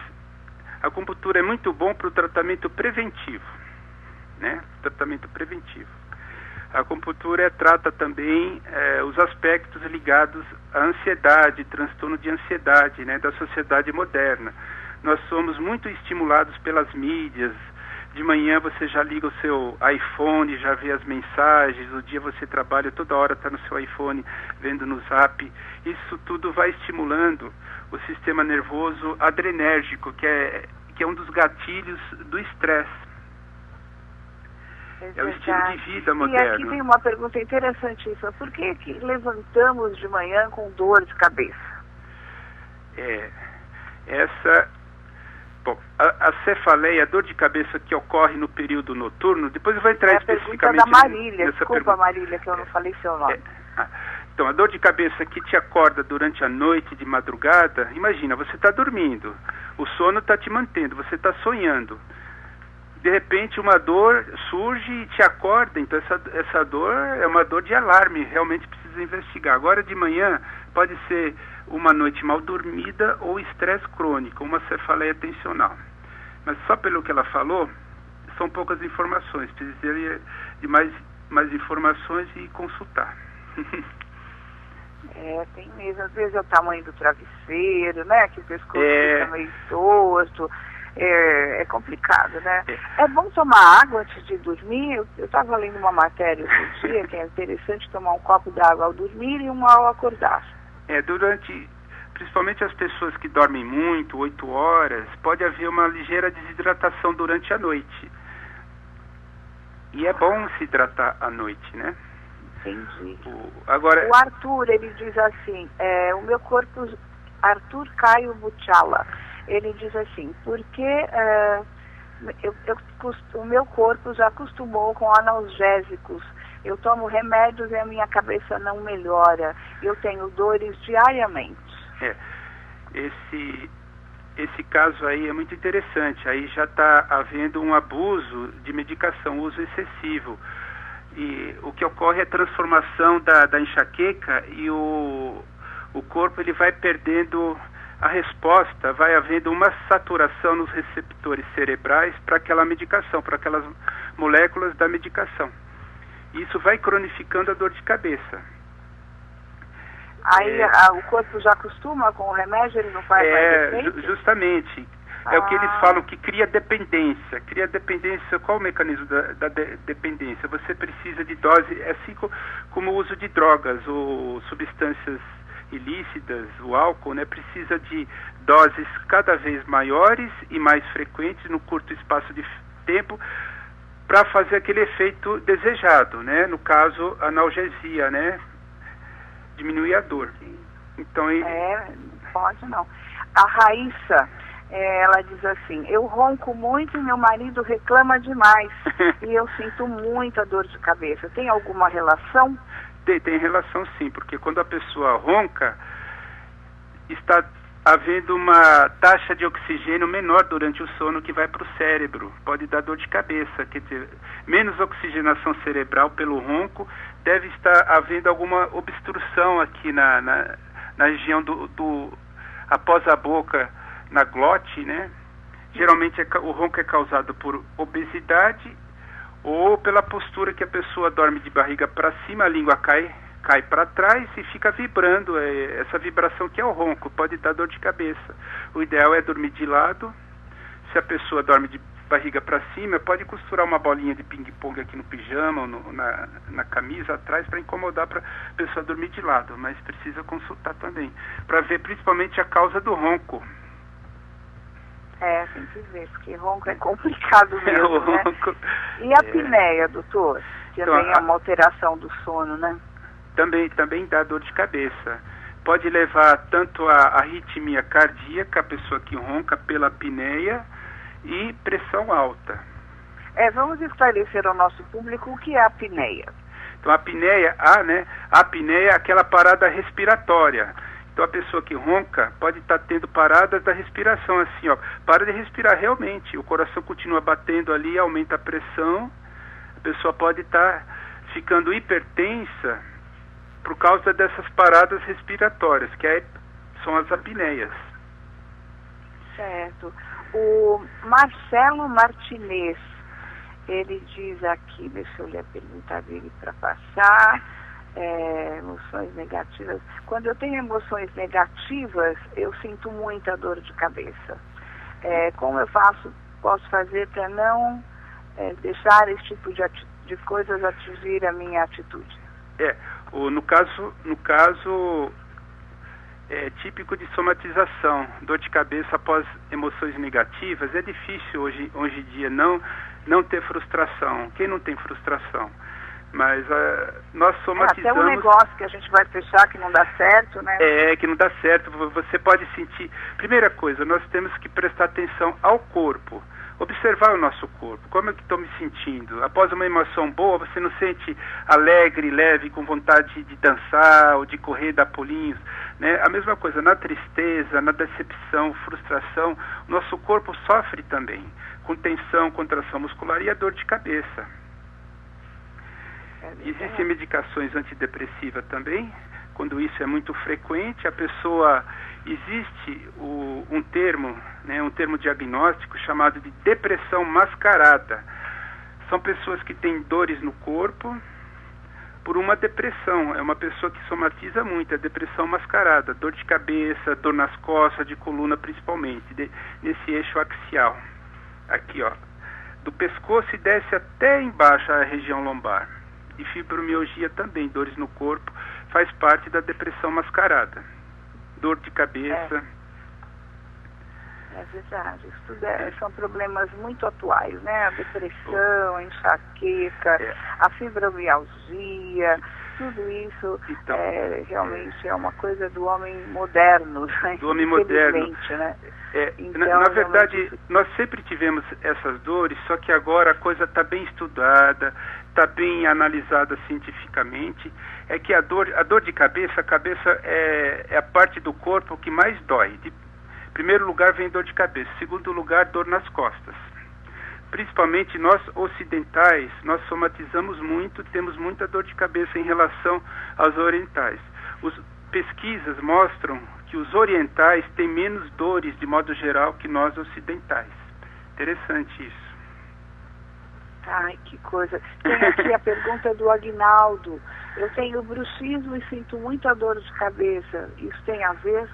a acupuntura é muito bom para o tratamento preventivo, né? Tratamento preventivo. A acupuntura trata também os aspectos ligados à ansiedade, transtorno de ansiedade, né, da sociedade moderna. Nós somos muito estimulados pelas mídias. De manhã você já liga o seu iPhone, já vê as mensagens, o dia você trabalha, toda hora está no seu iPhone, vendo no Zap. Isso tudo vai estimulando o sistema nervoso adrenérgico, que é um dos gatilhos do estresse. É o estilo de vida moderno. E aqui tem uma pergunta interessantíssima. Por que levantamos de manhã com dor de cabeça? Bom, a cefaleia, a dor de cabeça que ocorre no período noturno, depois eu vou entrar especificamente... É a pergunta da Marília, desculpa Marília, que eu não falei seu nome. Então, a dor de cabeça que te acorda durante a noite, de madrugada, imagina, você está dormindo, o sono está te mantendo, você está sonhando. De repente uma dor surge e te acorda, então essa dor é uma dor de alarme, realmente precisa investigar. Agora de manhã pode ser uma noite mal dormida ou estresse crônico, uma cefaleia tensional. Mas só pelo que ela falou, são poucas informações, precisaria de mais informações e consultar. Tem mesmo, às vezes é o tamanho do travesseiro, né, que o pescoço fica meio torto. É complicado, né? É bom tomar água antes de dormir. Eu estava lendo uma matéria outro dia que é interessante tomar um copo d'água ao dormir e uma ao acordar. Principalmente as pessoas que dormem muito, 8 horas, pode haver uma ligeira desidratação durante a noite. E é bom se hidratar à noite, né? Entendi. O Arthur, ele diz assim, o meu corpo... Arthur Caio Buchala. Ele diz assim, porque o meu corpo já acostumou com analgésicos, eu tomo remédios e a minha cabeça não melhora, eu tenho dores diariamente. Esse caso aí é muito interessante, aí já está havendo um abuso de medicação, uso excessivo, e o que ocorre é a transformação da enxaqueca e o corpo ele vai perdendo a resposta, vai havendo uma saturação nos receptores cerebrais para aquela medicação, para aquelas moléculas da medicação. Isso vai cronificando a dor de cabeça. Aí o corpo já acostuma com o remédio, ele não faz mais efeito? Justamente. É o que eles falam que cria dependência. Cria dependência, qual o mecanismo da dependência? Você precisa de dose, assim como o uso de drogas ou substâncias ilícitas, o álcool, né, precisa de doses cada vez maiores e mais frequentes no curto espaço de tempo para fazer aquele efeito desejado, né? No caso, analgesia, né? Diminuir a dor. Então, não pode não. A Raíssa, ela diz assim, eu ronco muito e meu marido reclama demais e eu sinto muita dor de cabeça. Tem alguma relação? Tem relação sim, porque quando a pessoa ronca, está havendo uma taxa de oxigênio menor durante o sono que vai para o cérebro, pode dar dor de cabeça, quer dizer, menos oxigenação cerebral pelo ronco, deve estar havendo alguma obstrução aqui na região após a boca, na glote, né? Geralmente o ronco é causado por obesidade ou pela postura que a pessoa dorme de barriga para cima, a língua cai para trás e fica vibrando, essa vibração que é o ronco, pode dar dor de cabeça. O ideal é dormir de lado. Se a pessoa dorme de barriga para cima, pode costurar uma bolinha de ping-pong aqui no pijama ou na camisa atrás para incomodar para a pessoa dormir de lado, mas precisa consultar também, para ver principalmente a causa do ronco. Tem que ver, porque ronco é complicado mesmo, né? E a apneia, doutor? Que também é uma alteração do sono, né? Também dá dor de cabeça. pode levar tanto a arritmia cardíaca, a pessoa que ronca pela apneia, e pressão alta. Vamos esclarecer ao nosso público o que é a apneia. Então a apneia, a apneia é aquela parada respiratória. Então a pessoa que ronca pode estar tendo paradas da respiração, assim, ó, para de respirar realmente, o coração continua batendo ali, aumenta a pressão, a pessoa pode estar ficando hipertensa por causa dessas paradas respiratórias, são as apneias. Certo. O Marcelo Martinez, ele diz aqui, deixa eu ler a pergunta dele para passar, emoções negativas. Quando eu tenho emoções negativas, eu sinto muita dor de cabeça. Como eu posso fazer para não deixar esse tipo de coisas atingir a minha atitude? No caso é típico de somatização, dor de cabeça após emoções negativas. É difícil hoje em dia não ter frustração. Quem não tem frustração? Mas nós somatizamos... Até um negócio que a gente vai fechar que não dá certo, né? Que não dá certo. Você pode sentir... Primeira coisa, nós temos que prestar atenção ao corpo. Observar o nosso corpo. Como é que estou me sentindo? Após uma emoção boa, você não sente alegre, leve, com vontade de dançar ou de correr, dar pulinhos, né? A mesma coisa na tristeza, na decepção, frustração, o nosso corpo sofre também, com tensão, contração muscular e a dor de cabeça. Existem medicações antidepressivas também. Quando isso é muito frequente, a pessoa... Existe um termo, né, um termo diagnóstico chamado de depressão mascarada. São pessoas que têm dores no corpo por uma depressão. É uma pessoa que somatiza muito, é depressão mascarada. Dor de cabeça, dor nas costas, de coluna principalmente, nesse eixo axial. Aqui, ó. Do pescoço e desce até embaixo a região lombar. E fibromialgia também, dores no corpo, faz parte da depressão mascarada. Dor de cabeça. É verdade. Isso tudo são problemas muito atuais, né? A depressão, a enxaqueca, a fibromialgia, tudo isso então, realmente é uma coisa do homem moderno. Do homem moderno. Né? Então, na verdade, realmente... nós sempre tivemos essas dores, só que agora a coisa está bem estudada, está bem analisada cientificamente. É que a dor de cabeça, a cabeça é a parte do corpo que mais dói. Em primeiro lugar vem dor de cabeça, em segundo lugar dor nas costas. Principalmente nós ocidentais, nós somatizamos muito, temos muita dor de cabeça em relação aos orientais. Pesquisas mostram que os orientais têm menos dores de modo geral que nós ocidentais. Interessante isso. Ai, que coisa. Tem aqui a pergunta do Aguinaldo. Eu tenho bruxismo e sinto muita dor de cabeça. Isso tem a ver?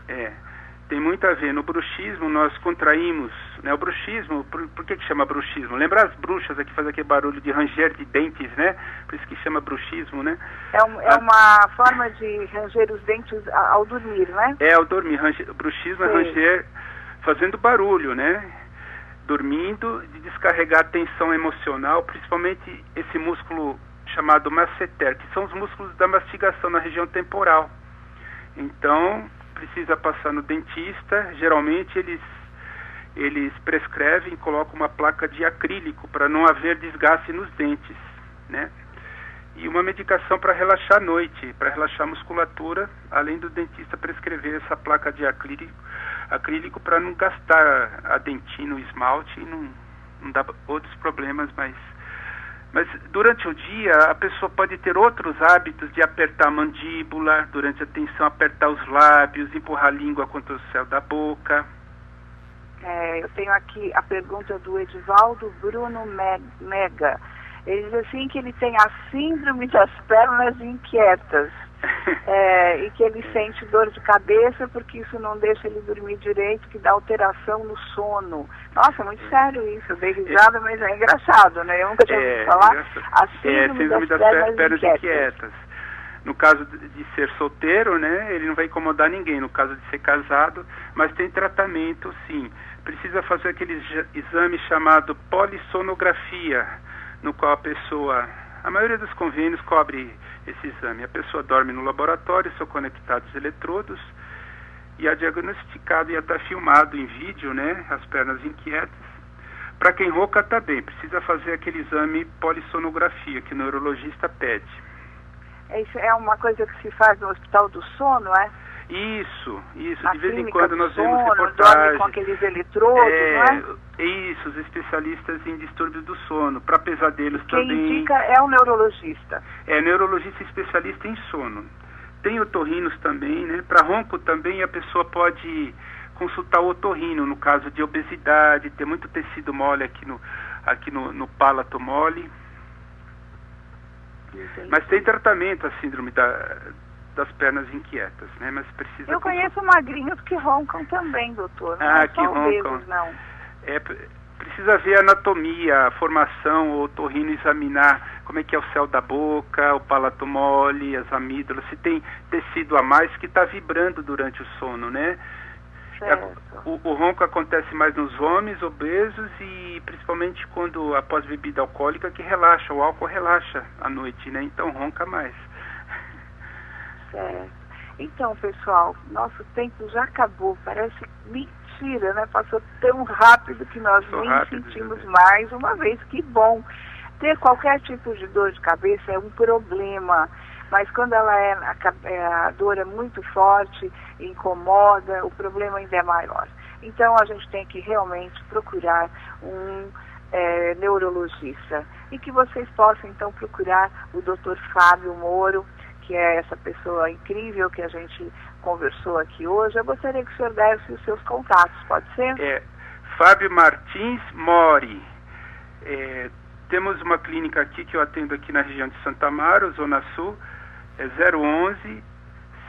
Tem muito a ver. No bruxismo nós contraímos, né? O bruxismo, por que chama bruxismo? Lembra as bruxas que fazem aquele barulho de ranger de dentes, né? Por isso que chama bruxismo, né? É uma forma de ranger os dentes ao dormir, né? Ao dormir. Bruxismo é ranger fazendo barulho, né? Dormindo, de descarregar tensão emocional, principalmente esse músculo chamado masseter, que são os músculos da mastigação na região temporal. Então, precisa passar no dentista. Geralmente eles prescrevem, colocam uma placa de acrílico para não haver desgaste nos dentes, né? E uma medicação para relaxar à noite, para relaxar a musculatura, além do dentista prescrever essa placa de acrílico para não gastar a dentina, o esmalte e não dar outros problemas, mas durante o dia a pessoa pode ter outros hábitos de apertar a mandíbula, durante a tensão apertar os lábios, empurrar a língua contra o céu da boca. Eu tenho aqui a pergunta do Edivaldo Bruno Mega. Ele diz assim que ele tem a síndrome das pernas inquietas. E que ele sente dor de cabeça porque isso não deixa ele dormir direito, que dá alteração no sono. Nossa, muito sério isso. Eu dei risada, mas é engraçado, né? Eu nunca tinha ouvido falar. A síndrome das pernas inquietas. No caso de ser solteiro, né, ele não vai incomodar ninguém. No caso de ser casado, mas tem tratamento, sim. Precisa fazer aquele exame chamado polissonografia, no qual a pessoa A maioria dos convênios cobre esse exame. A pessoa dorme no laboratório, são conectados eletrodos e é diagnosticado e até filmado em vídeo, né, as pernas inquietas. Para quem ronca também, precisa fazer aquele exame polissonografia que o neurologista pede. Isso é uma coisa que se faz no Hospital do Sono, é? Isso. Na de vez em clínica quando do nós sono, vemos dorme reportagens. com aqueles eletrodos, não é? Isso, os especialistas em distúrbios do sono, para pesadelos Quem também. indica é o neurologista. É neurologista especialista em sono. Tem otorrinos também, né? Para ronco também a pessoa pode consultar o otorrino, no caso de obesidade, ter muito tecido mole aqui no palato mole. Entendi. Mas tem tratamento a síndrome das pernas inquietas, né? Mas precisa... Eu conheço magrinhos que roncam também, doutor. Não que só roncam. obesos, não. Precisa ver a anatomia, a formação, o otorrino examinar como é que é o céu da boca, o palato mole, as amígdalas, se tem tecido a mais que está vibrando durante o sono, né? O ronco acontece mais nos homens obesos e principalmente quando após bebida alcoólica que relaxa, o álcool relaxa à noite, né? Então ronca mais. Certo. Então, pessoal, nosso tempo já acabou, parece mentira, né? Passou tão rápido que nós nem sentimos mais uma vez. Que bom. Ter qualquer tipo de dor de cabeça é um problema, mas quando a dor é muito forte, incomoda, o problema ainda é maior. Então a gente tem que realmente procurar um neurologista e que vocês possam então procurar o Dr. Fábio Moro, que é essa pessoa incrível que a gente conversou aqui hoje. Eu gostaria que o senhor desse os seus contatos, pode ser? Fábio Martins Mori. Temos uma clínica aqui que eu atendo aqui na região de Santa Amaro, Zona Sul, 011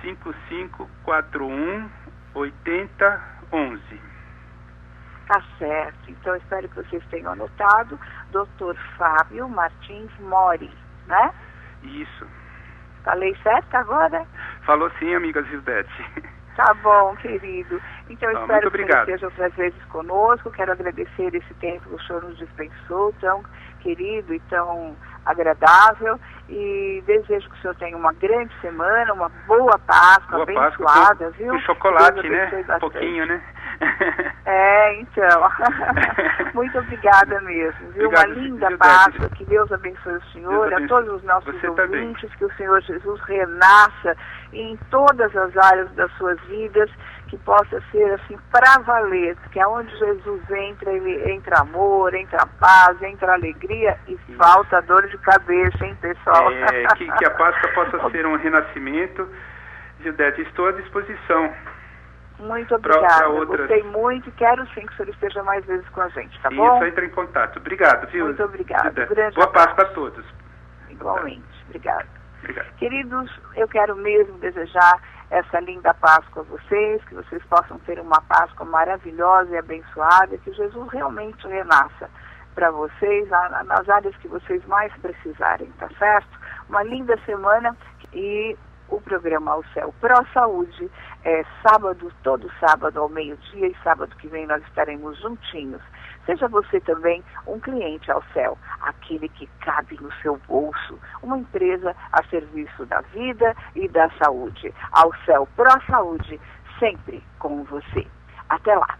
5541 8011. Tá certo. Então, espero que vocês tenham anotado. Dr. Fábio Martins Mori, né? Isso. Falei certo agora? Falou sim, amiga Gildete. Tá bom, querido. Então, espero que você esteja outras vezes conosco. Quero agradecer esse tempo que o senhor nos dispensou, tão querido e tão agradável. E desejo que o senhor tenha uma grande semana, uma boa Páscoa, abençoada, viu? Com chocolate, né? Um pouquinho, né? Então. Muito obrigada mesmo, viu? Obrigado, uma linda Páscoa. Que Deus abençoe o senhor, a todos os nossos ouvintes, que o Senhor Jesus renasça em todas as áreas das suas vidas, que possa ser assim para valer, que aonde Jesus entra, ele entra amor, entra paz, entra alegria e falta dor de cabeça, hein, pessoal? Que a Páscoa possa ser um renascimento. Gildete, estou à disposição. Muito obrigada, gostei muito e quero sim que o senhor esteja mais vezes com a gente, tá bom? Isso, entra em contato. Obrigado, viu? Muito obrigada. Boa Páscoa a todos. Igualmente, obrigada. Obrigado. Queridos, eu quero mesmo desejar essa linda Páscoa a vocês, que vocês possam ter uma Páscoa maravilhosa e abençoada, que Jesus realmente renasça para vocês, nas áreas que vocês mais precisarem, tá certo? Uma linda semana e o programa Ao Céu Pro Saúde é sábado, todo sábado ao meio-dia, e sábado que vem nós estaremos juntinhos. Seja você também um cliente ao céu, aquele que cabe no seu bolso, uma empresa a serviço da vida e da saúde. Ao Céu Pro Saúde, sempre com você. Até lá.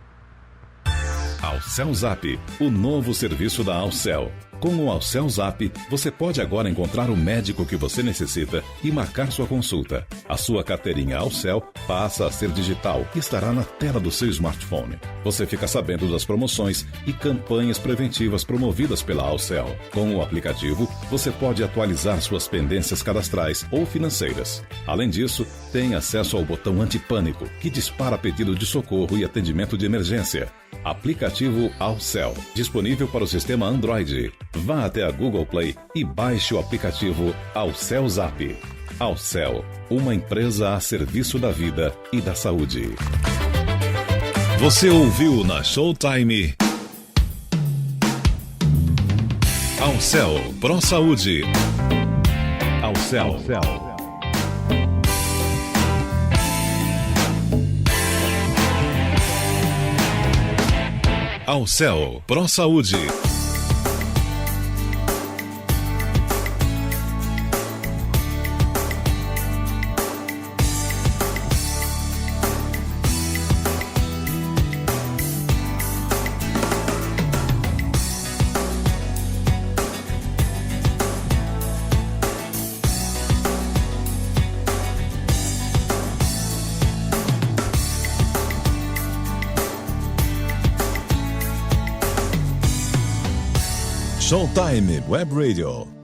Alcel Zap, o novo serviço da Alcel. Com o Alcel Zap, você pode agora encontrar o médico que você necessita e marcar sua consulta. A sua carteirinha Alcel passa a ser digital e estará na tela do seu smartphone. Você fica sabendo das promoções e campanhas preventivas promovidas pela Alcel. Com o aplicativo, você pode atualizar suas pendências cadastrais ou financeiras. Além disso, tem acesso ao botão antipânico, que dispara pedido de socorro e atendimento de emergência. Aplicativo Alcel, disponível para o sistema Android. Vá até a Google Play e baixe o aplicativo Alcel Zap. Alcel, uma empresa a serviço da vida e da saúde. Você ouviu na Showtime Alcel Pro Saúde. Alcel. Alcel Pro Saúde. Showtime Web Radio.